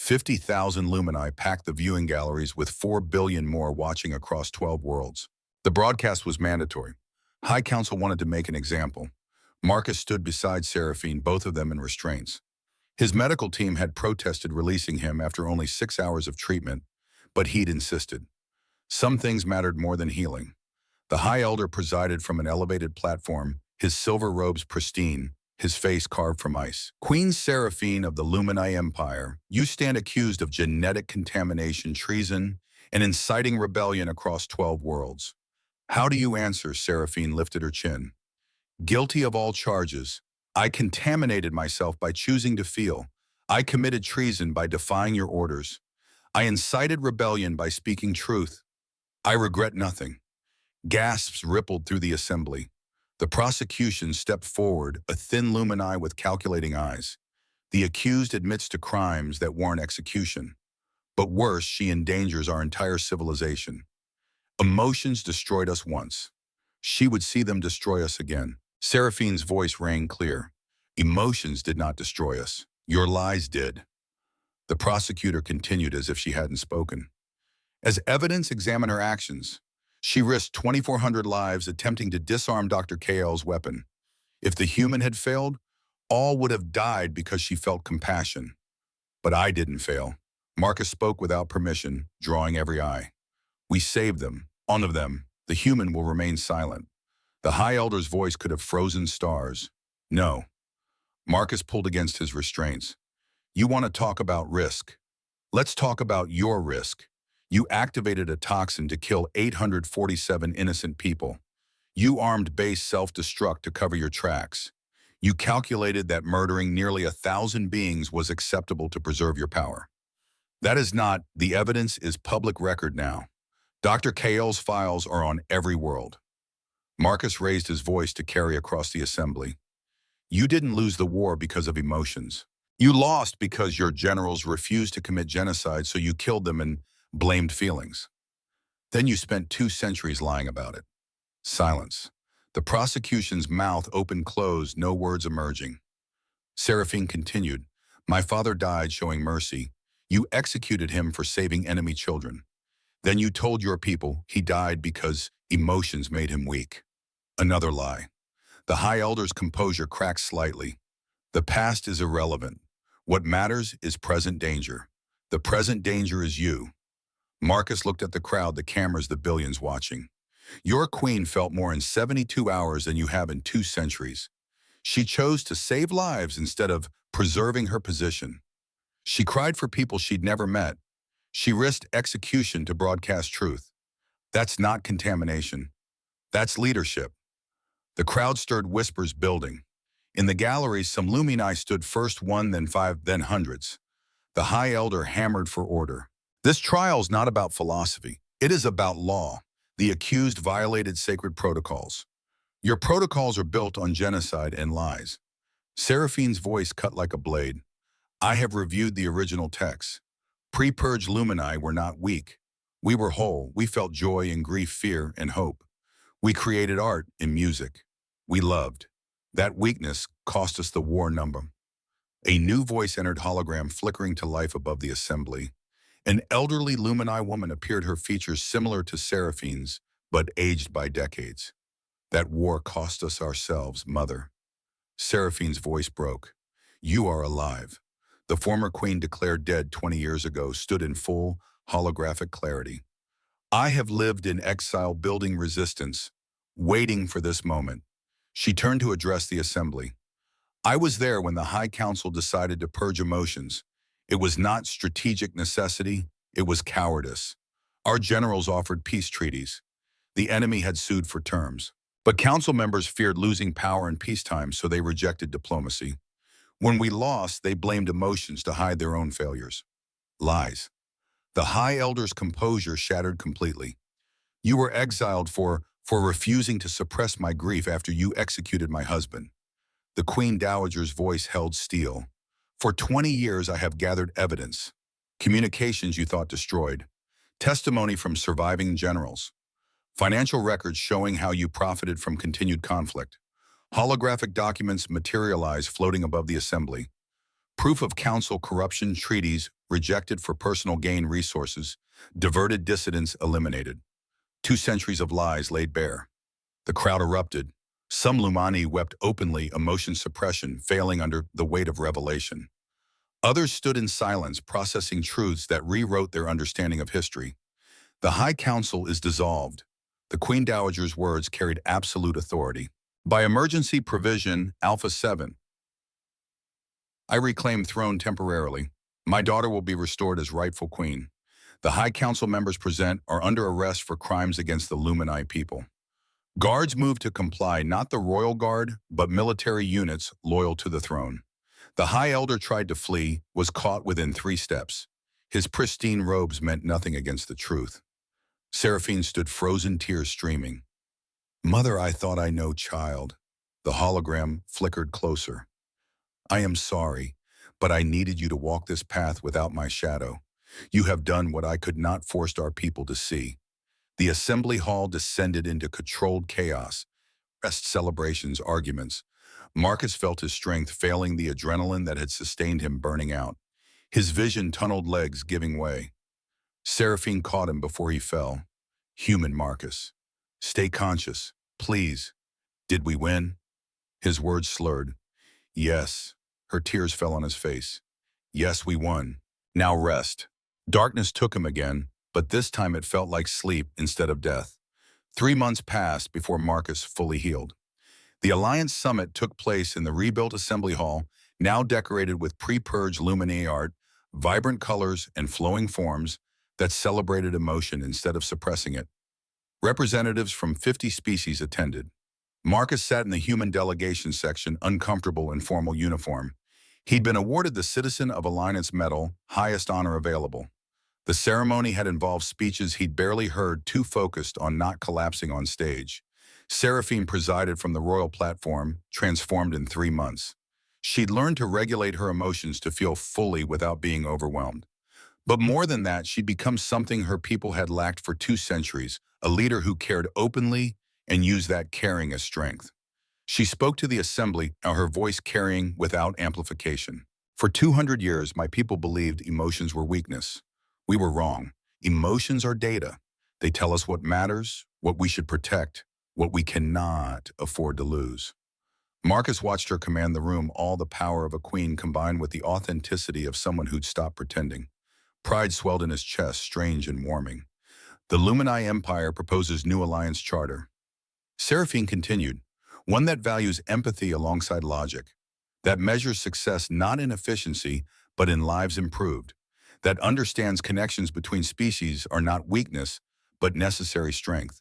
50,000 lumini packed the viewing galleries with 4 billion more watching across 12 worlds. The broadcast was mandatory. High Council wanted to make an example. Marcus stood beside Seraphine, both of them in restraints. His medical team had protested releasing him after only 6 hours of treatment, but he'd insisted. Some things mattered more than healing. The High Elder presided from an elevated platform, his silver robes pristine, his face carved from ice. Queen Seraphine of the Lumini Empire, you stand accused of genetic contamination, treason, and inciting rebellion across 12 worlds. How do you answer? Seraphine lifted her chin. Guilty of all charges. I contaminated myself by choosing to feel. I committed treason by defying your orders. I incited rebellion by speaking truth. I regret nothing. Gasps rippled through the assembly. The prosecution stepped forward, a thin lumini with calculating eyes. The accused admits to crimes that warrant execution. But worse, she endangers our entire civilization. Emotions destroyed us once. She would see them destroy us again. Seraphine's voice rang clear. Emotions did not destroy us. Your lies did. The prosecutor continued as if she hadn't spoken. As evidence, examine her actions. She risked 2,400 lives attempting to disarm Dr. KL's weapon. If the human had failed, all would have died because she felt compassion. But I didn't fail. Marcus spoke without permission, drawing every eye. We saved them, all of them. The human will remain silent. The High Elder's voice could have frozen stars. No. Marcus pulled against his restraints. You want to talk about risk? Let's talk about your risk. You activated a toxin to kill 847 innocent people. You armed base self-destruct to cover your tracks. You calculated that murdering nearly 1,000 beings was acceptable to preserve your power. That is not. The evidence is public record now. Dr. KL's files are on every world. Marcus raised his voice to carry across the assembly. You didn't lose the war because of emotions. You lost because your generals refused to commit genocide, so you killed them and blamed feelings. Then you spent 2 centuries lying about it. Silence. The prosecution's mouth open-closed, no words emerging. Seraphine continued, My father died showing mercy. You executed him for saving enemy children. Then you told your people he died because emotions made him weak. Another lie. The High Elder's composure cracked slightly. The past is irrelevant. What matters is present danger. The present danger is you. Marcus looked at the crowd, the cameras, the billions watching. Your queen felt more in 72 hours than you have in 2 centuries. She chose to save lives instead of preserving her position. She cried for people she'd never met. She risked execution to broadcast truth. That's not contamination. That's leadership. The crowd stirred, whispers building. In the galleries, some lumini stood, first 1, then 5, then hundreds. The High Elder hammered for order. This trial's not about philosophy. It is about law. The accused violated sacred protocols. Your protocols are built on genocide and lies. Seraphine's voice cut like a blade. I have reviewed the original texts. Pre-purge lumini were not weak. We were whole. We felt joy and grief, fear and hope. We created art and music. We loved. That weakness cost us the war number. A new voice entered, hologram flickering to life above the assembly. An elderly lumini woman appeared, her features similar to Seraphine's, but aged by decades. That war cost us ourselves, Mother. Seraphine's voice broke. You are alive. The former queen, declared dead 20 years ago, stood in full, holographic clarity. I have lived in exile, building resistance, waiting for this moment. She turned to address the assembly. I was there when the High Council decided to purge emotions. It was not strategic necessity, it was cowardice. Our generals offered peace treaties. The enemy had sued for terms. But council members feared losing power in peacetime, so they rejected diplomacy. When we lost, they blamed emotions to hide their own failures. Lies. The High Elder's composure shattered completely. You were exiled for refusing to suppress my grief after you executed my husband. The Queen Dowager's voice held steel. For 20 years I have gathered evidence. Communications you thought destroyed. Testimony from surviving generals. Financial records showing how you profited from continued conflict. Holographic documents materialize floating above the assembly. Proof of council corruption, treaties, rejected for personal gain resources, diverted dissidents eliminated. 2 centuries of lies laid bare. The crowd erupted. Some Lumani wept openly, emotion suppression failing under the weight of revelation. Others stood in silence, processing truths that rewrote their understanding of history. The High Council is dissolved. The Queen Dowager's words carried absolute authority. By emergency provision, Alpha 7. I reclaim throne temporarily. My daughter will be restored as rightful queen. The High Council members present are under arrest for crimes against the Lumini people. Guards move to comply, not the royal guard, but military units loyal to the throne. The High Elder tried to flee, was caught within 3 steps. His pristine robes meant nothing against the truth. Seraphine stood frozen, tears streaming. Mother, I thought I know, child. The hologram flickered closer. I am sorry, but I needed you to walk this path without my shadow. You have done what I could not force our people to see. The assembly hall descended into controlled chaos. Rest celebrations, arguments. Marcus felt his strength failing, the adrenaline that had sustained him burning out. His vision tunneled, legs giving way. Seraphine caught him before he fell. Human Marcus. Stay conscious, please. Did we win? His words slurred. Yes. Her tears fell on his face. Yes, we won. Now rest. Darkness took him again, but this time it felt like sleep instead of death. 3 months passed before Marcus fully healed. The Alliance Summit took place in the rebuilt Assembly Hall, now decorated with pre-purged Lumini art, vibrant colors, and flowing forms that celebrated emotion instead of suppressing it. Representatives from 50 species attended. Marcus sat in the human delegation section, uncomfortable in formal uniform. He'd been awarded the Citizen of Alliance Medal, highest honor available. The ceremony had involved speeches he'd barely heard, too focused on not collapsing on stage. Seraphine presided from the royal platform, transformed in 3 months. She'd learned to regulate her emotions to feel fully without being overwhelmed. But more than that, she'd become something her people had lacked for 2 centuries, a leader who cared openly and used that caring as strength. She spoke to the assembly, her voice carrying without amplification. For 200 years, my people believed emotions were weakness. We were wrong. Emotions are data. They tell us what matters, what we should protect, what we cannot afford to lose. Marcus watched her command the room, all the power of a queen combined with the authenticity of someone who'd stopped pretending. Pride swelled in his chest, strange and warming. The Lumini Empire proposes new alliance charter. Seraphine continued, one that values empathy alongside logic, that measures success not in efficiency, but in lives improved, that understands connections between species are not weakness, but necessary strength.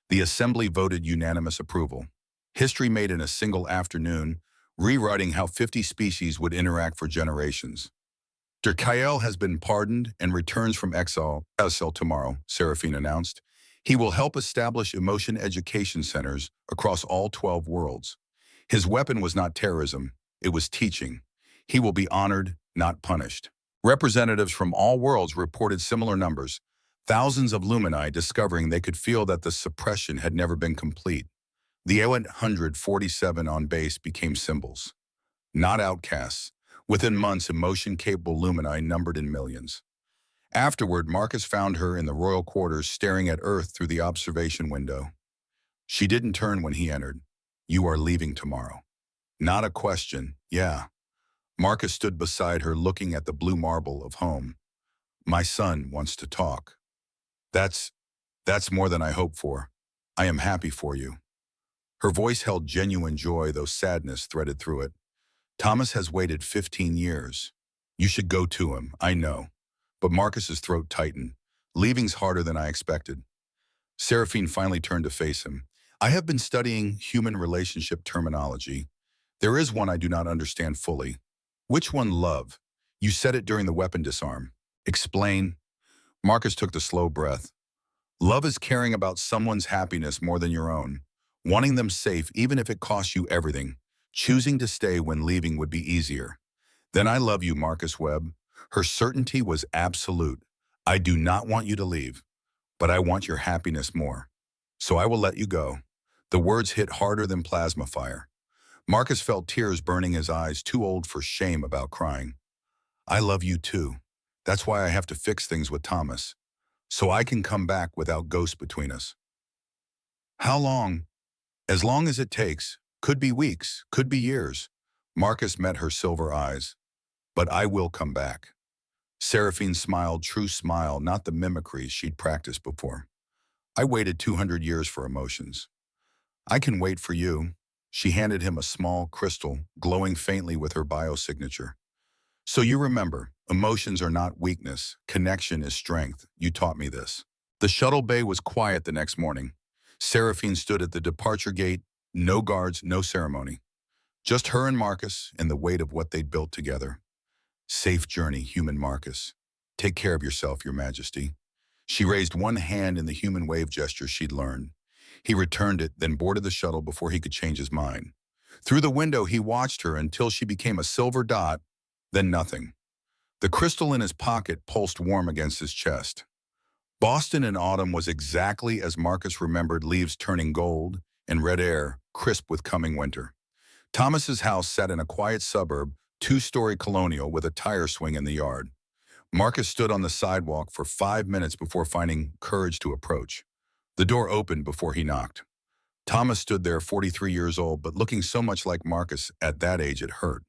The assembly voted unanimous approval. History made in a single afternoon, rewriting how 50 species would interact for generations. Durkael has been pardoned and returns from exile tomorrow, Seraphine announced. He will help establish emotion education centers across all 12 worlds. His weapon was not terrorism, it was teaching. He will be honored, not punished. Representatives from all worlds reported similar numbers, thousands of Lumini discovering they could feel that the suppression had never been complete. The 847 on base became symbols, not outcasts. Within months, emotion-capable Lumini numbered in millions. Afterward, Marcus found her in the royal quarters staring at Earth through the observation window. She didn't turn when he entered. You are leaving tomorrow. Not a question, yeah. Marcus stood beside her looking at the blue marble of home. My son wants to talk. That's more than I hoped for. I am happy for you. Her voice held genuine joy, though sadness threaded through it. Thomas has waited 15 years. You should go to him, I know. But Marcus's throat tightened. Leaving's harder than I expected. Seraphine finally turned to face him. I have been studying human relationship terminology. There is one I do not understand fully. Which one, love? You said it during the weapon disarm. Explain. Marcus took the slow breath. Love is caring about someone's happiness more than your own. Wanting them safe even if it costs you everything. Choosing to stay when leaving would be easier. Then I love you, Marcus Webb. Her certainty was absolute. I do not want you to leave, but I want your happiness more. So I will let you go. The words hit harder than plasma fire. Marcus felt tears burning his eyes, too old for shame about crying. I love you too. That's why I have to fix things with Thomas, so I can come back without ghosts between us. How long? As long as it takes. Could be weeks, could be years. Marcus met her silver eyes. But I will come back. Seraphine smiled, true smile, not the mimicry she'd practiced before. I waited 200 years for emotions. I can wait for you. She handed him a small crystal, glowing faintly with her biosignature. So you remember, emotions are not weakness, connection is strength. You taught me this. The shuttle bay was quiet the next morning. Seraphine stood at the departure gate, no guards, no ceremony. Just her and Marcus and the weight of what they'd built together. Safe journey, human Marcus. Take care of yourself, your majesty. She raised one hand in the human wave gesture she'd learned. He returned it, then boarded the shuttle before he could change his mind. Through the window, he watched her until she became a silver dot, then nothing. The crystal in his pocket pulsed warm against his chest. Boston in autumn was exactly as Marcus remembered, leaves turning gold and red air, crisp with coming winter. Thomas's house sat in a quiet suburb, two-story colonial with a tire swing in the yard. Marcus stood on the sidewalk for 5 minutes before finding courage to approach. The door opened before he knocked. Thomas stood there, 43 years old, but looking so much like Marcus at that age it hurt.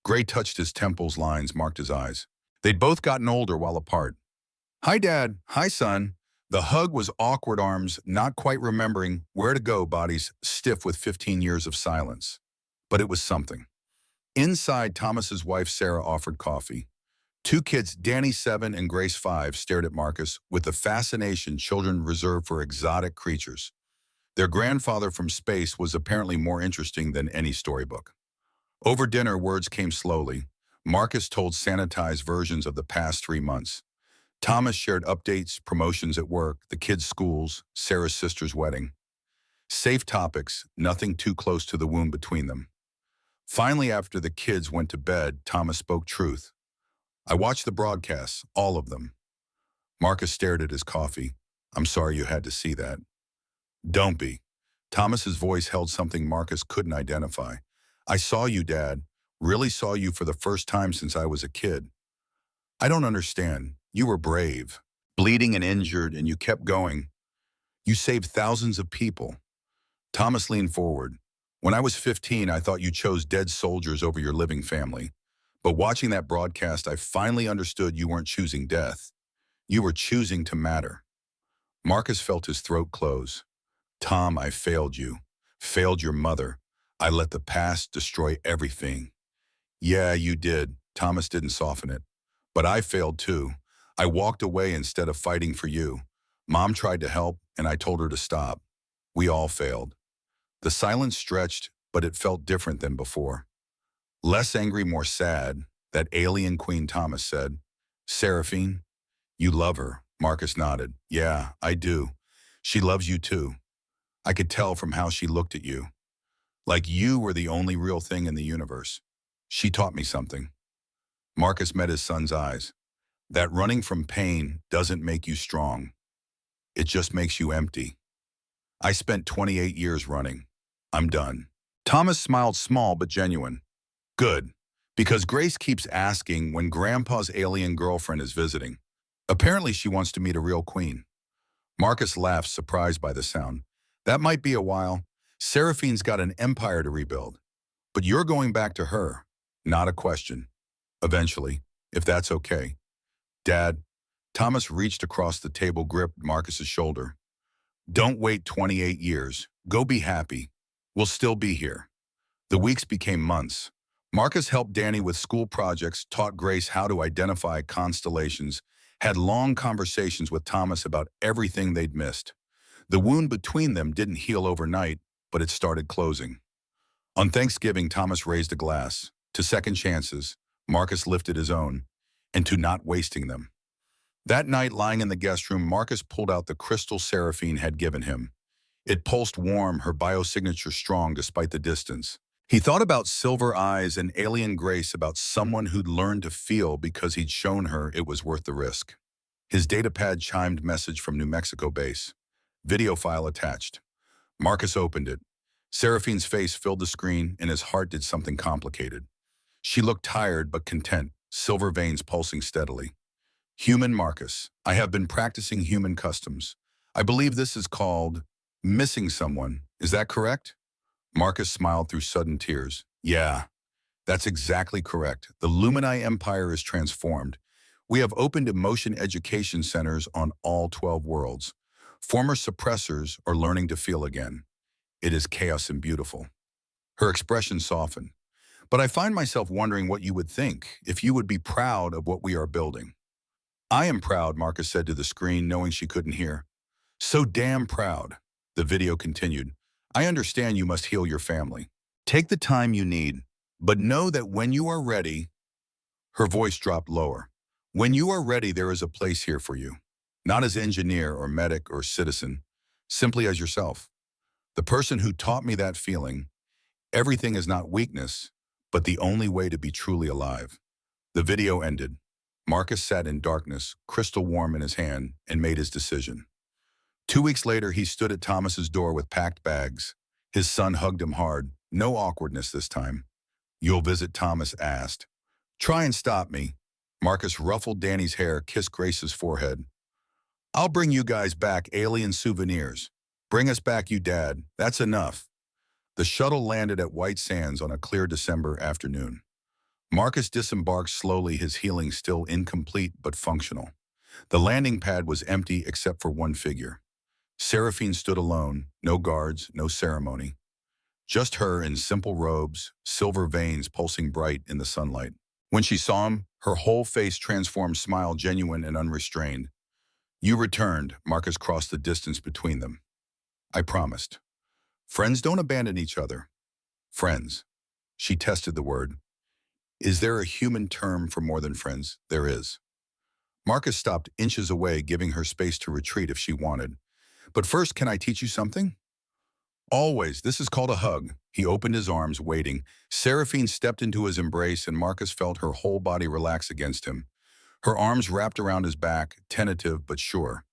Gray touched his temples, lines marked his eyes. They'd both gotten older while apart. Hi, Dad. Hi, son. The hug was awkward, arms not quite remembering where to go, bodies stiff with 15 years of silence. But it was something. Inside, Thomas's wife, Sarah, offered coffee. Two kids, Danny 7 and Grace 5, stared at Marcus with the fascination children reserve for exotic creatures. Their grandfather from space was apparently more interesting than any storybook. Over dinner, words came slowly. Marcus told sanitized versions of the past 3 months. Thomas shared updates, promotions at work, the kids' schools, Sarah's sister's wedding. Safe topics, nothing too close to the wound between them. Finally, after the kids went to bed, Thomas spoke truth. I watched the broadcasts, all of them. Marcus stared at his coffee. I'm sorry you had to see that. Don't be. Thomas's voice held something Marcus couldn't identify. I saw you, Dad. Really saw you for the first time since I was a kid. I don't understand. You were brave, bleeding and injured, and you kept going. You saved thousands of people. Thomas leaned forward. When I was 15, I thought you chose dead soldiers over your living family. But watching that broadcast, I finally understood you weren't choosing death. You were choosing to matter. Marcus felt his throat close. Tom, I failed you. Failed your mother. I let the past destroy everything. Yeah, you did. Thomas didn't soften it. But I failed too. I walked away instead of fighting for you. Mom tried to help, and I told her to stop. We all failed. The silence stretched, but it felt different than before. Less angry, more sad, that alien queen, Thomas said. Seraphine, you love her. Marcus nodded. Yeah, I do. She loves you too. I could tell from how she looked at you. Like you were the only real thing in the universe. She taught me something. Marcus met his son's eyes. That running from pain doesn't make you strong. It just makes you empty. I spent 28 years running. I'm done. Thomas smiled, small but genuine. Good, because Grace keeps asking when Grandpa's alien girlfriend is visiting. Apparently she wants to meet a real queen. Marcus laughed, surprised by the sound. That might be a while. Seraphine's got an empire to rebuild. But you're going back to her. Not a question. Eventually, if that's okay. Dad, Thomas reached across the table, gripped Marcus's shoulder. Don't wait 28 years. Go be happy. We'll still be here. The weeks became months. Marcus helped Danny with school projects, taught Grace how to identify constellations, had long conversations with Thomas about everything they'd missed. The wound between them didn't heal overnight, but it started closing. On Thanksgiving, Thomas raised a glass. To second chances, Marcus lifted his own, and to not wasting them. That night, lying in the guest room, Marcus pulled out the crystal Seraphine had given him. It pulsed warm, her biosignature strong despite the distance. He thought about silver eyes and alien grace, about someone who'd learned to feel because he'd shown her it was worth the risk. His datapad chimed message from New Mexico base. Video file attached. Marcus opened it. Seraphine's face filled the screen, and his heart did something complicated. She looked tired but content, silver veins pulsing steadily. Human Marcus. I have been practicing human customs. I believe this is called missing someone. Is that correct? Marcus smiled through sudden tears. Yeah, that's exactly correct. The Lumini Empire is transformed. We have opened emotion education centers on all 12 worlds. Former suppressors are learning to feel again. It is chaos and beautiful. Her expression softened. But I find myself wondering what you would think, if you would be proud of what we are building. I am proud, Marcus said to the screen, knowing she couldn't hear. So damn proud. The video continued. I understand you must heal your family. Take the time you need, but know that when you are ready, her voice dropped lower. When you are ready, there is a place here for you. Not as engineer or medic or citizen, simply as yourself. The person who taught me that feeling, everything is not weakness, but the only way to be truly alive. The video ended. Marcus sat in darkness, crystal warm in his hand, and made his decision. 2 weeks later, he stood at Thomas's door with packed bags. His son hugged him hard. No awkwardness this time. You'll visit, Thomas asked. Try and stop me. Marcus ruffled Danny's hair, kissed Grace's forehead. I'll bring you guys back alien souvenirs. Bring us back, you dad. That's enough. The shuttle landed at White Sands on a clear December afternoon. Marcus disembarked slowly, his healing still incomplete but functional. The landing pad was empty except for one figure. Seraphine stood alone, no guards, no ceremony. Just her in simple robes, silver veins pulsing bright in the sunlight. When she saw him, her whole face transformed, smile genuine and unrestrained. You returned, Marcus crossed the distance between them. I promised. Friends don't abandon each other. Friends. She tested the word. Is there a human term for more than friends? There is. Marcus stopped inches away, giving her space to retreat if she wanted. But first, can I teach you something? Always. This is called a hug. He opened his arms, waiting. Seraphine stepped into his embrace, and Marcus felt her whole body relax against him. Her arms wrapped around his back, tentative but sure.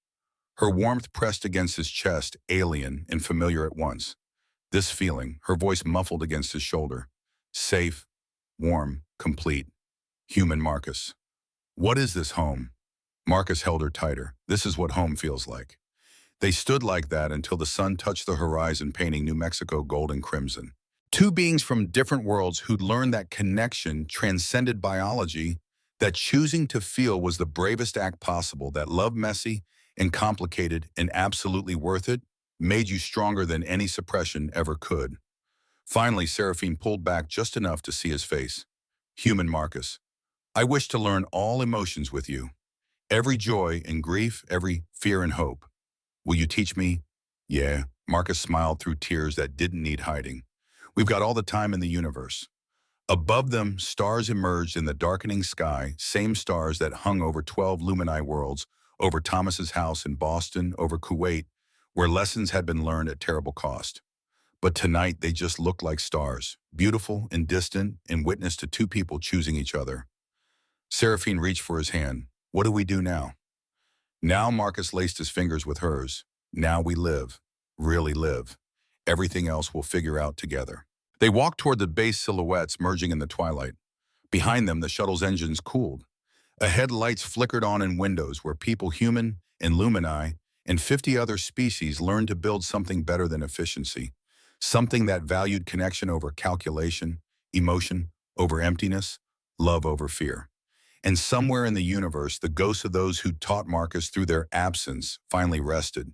Her warmth pressed against his chest, alien and familiar at once. This feeling, her voice muffled against his shoulder. Safe, warm, complete. Human Marcus. What is this home? Marcus held her tighter. This is what home feels like. They stood like that until the sun touched the horizon, painting New Mexico gold and crimson. Two beings from different worlds who'd learned that connection transcended biology, that choosing to feel was the bravest act possible, that love messy and complicated and absolutely worth it, made you stronger than any suppression ever could. Finally, Seraphine pulled back just enough to see his face. Human Marcus. I wish to learn all emotions with you. Every joy and grief, every fear and hope. Will you teach me? Yeah, Marcus smiled through tears that didn't need hiding. We've got all the time in the universe. Above them, stars emerged in the darkening sky, same stars that hung over 12 Lumini worlds, over Thomas's house in Boston, over Kuwait, where lessons had been learned at terrible cost. But tonight, they just looked like stars, beautiful and distant, and witness to two people choosing each other. Seraphine reached for his hand. What do we do now? Now Marcus laced his fingers with hers. Now we live. Really live. Everything else we'll figure out together. They walked toward the base silhouettes merging in the twilight. Behind them, the shuttle's engines cooled. Ahead, lights flickered on in windows where people, human and Lumini, and 50 other species learned to build something better than efficiency. Something that valued connection over calculation, emotion over emptiness, love over fear. And somewhere in the universe, the ghosts of those who taught Marcus through their absence finally rested.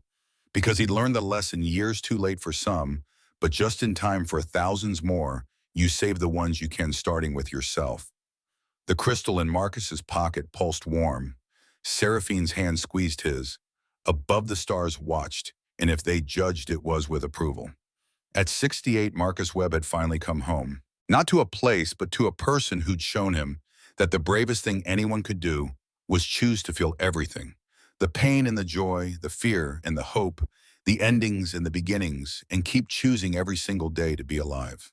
Because he'd learned the lesson years too late for some, but just in time for thousands more, you save the ones you can, starting with yourself. The crystal in Marcus's pocket pulsed warm. Seraphine's hand squeezed his. Above, the stars watched, and if they judged, it was with approval. At 68, Marcus Webb had finally come home. Not to a place, but to a person who'd shown him that the bravest thing anyone could do was choose to feel everything. The pain and the joy, the fear and the hope, the endings and the beginnings, and keep choosing every single day to be alive.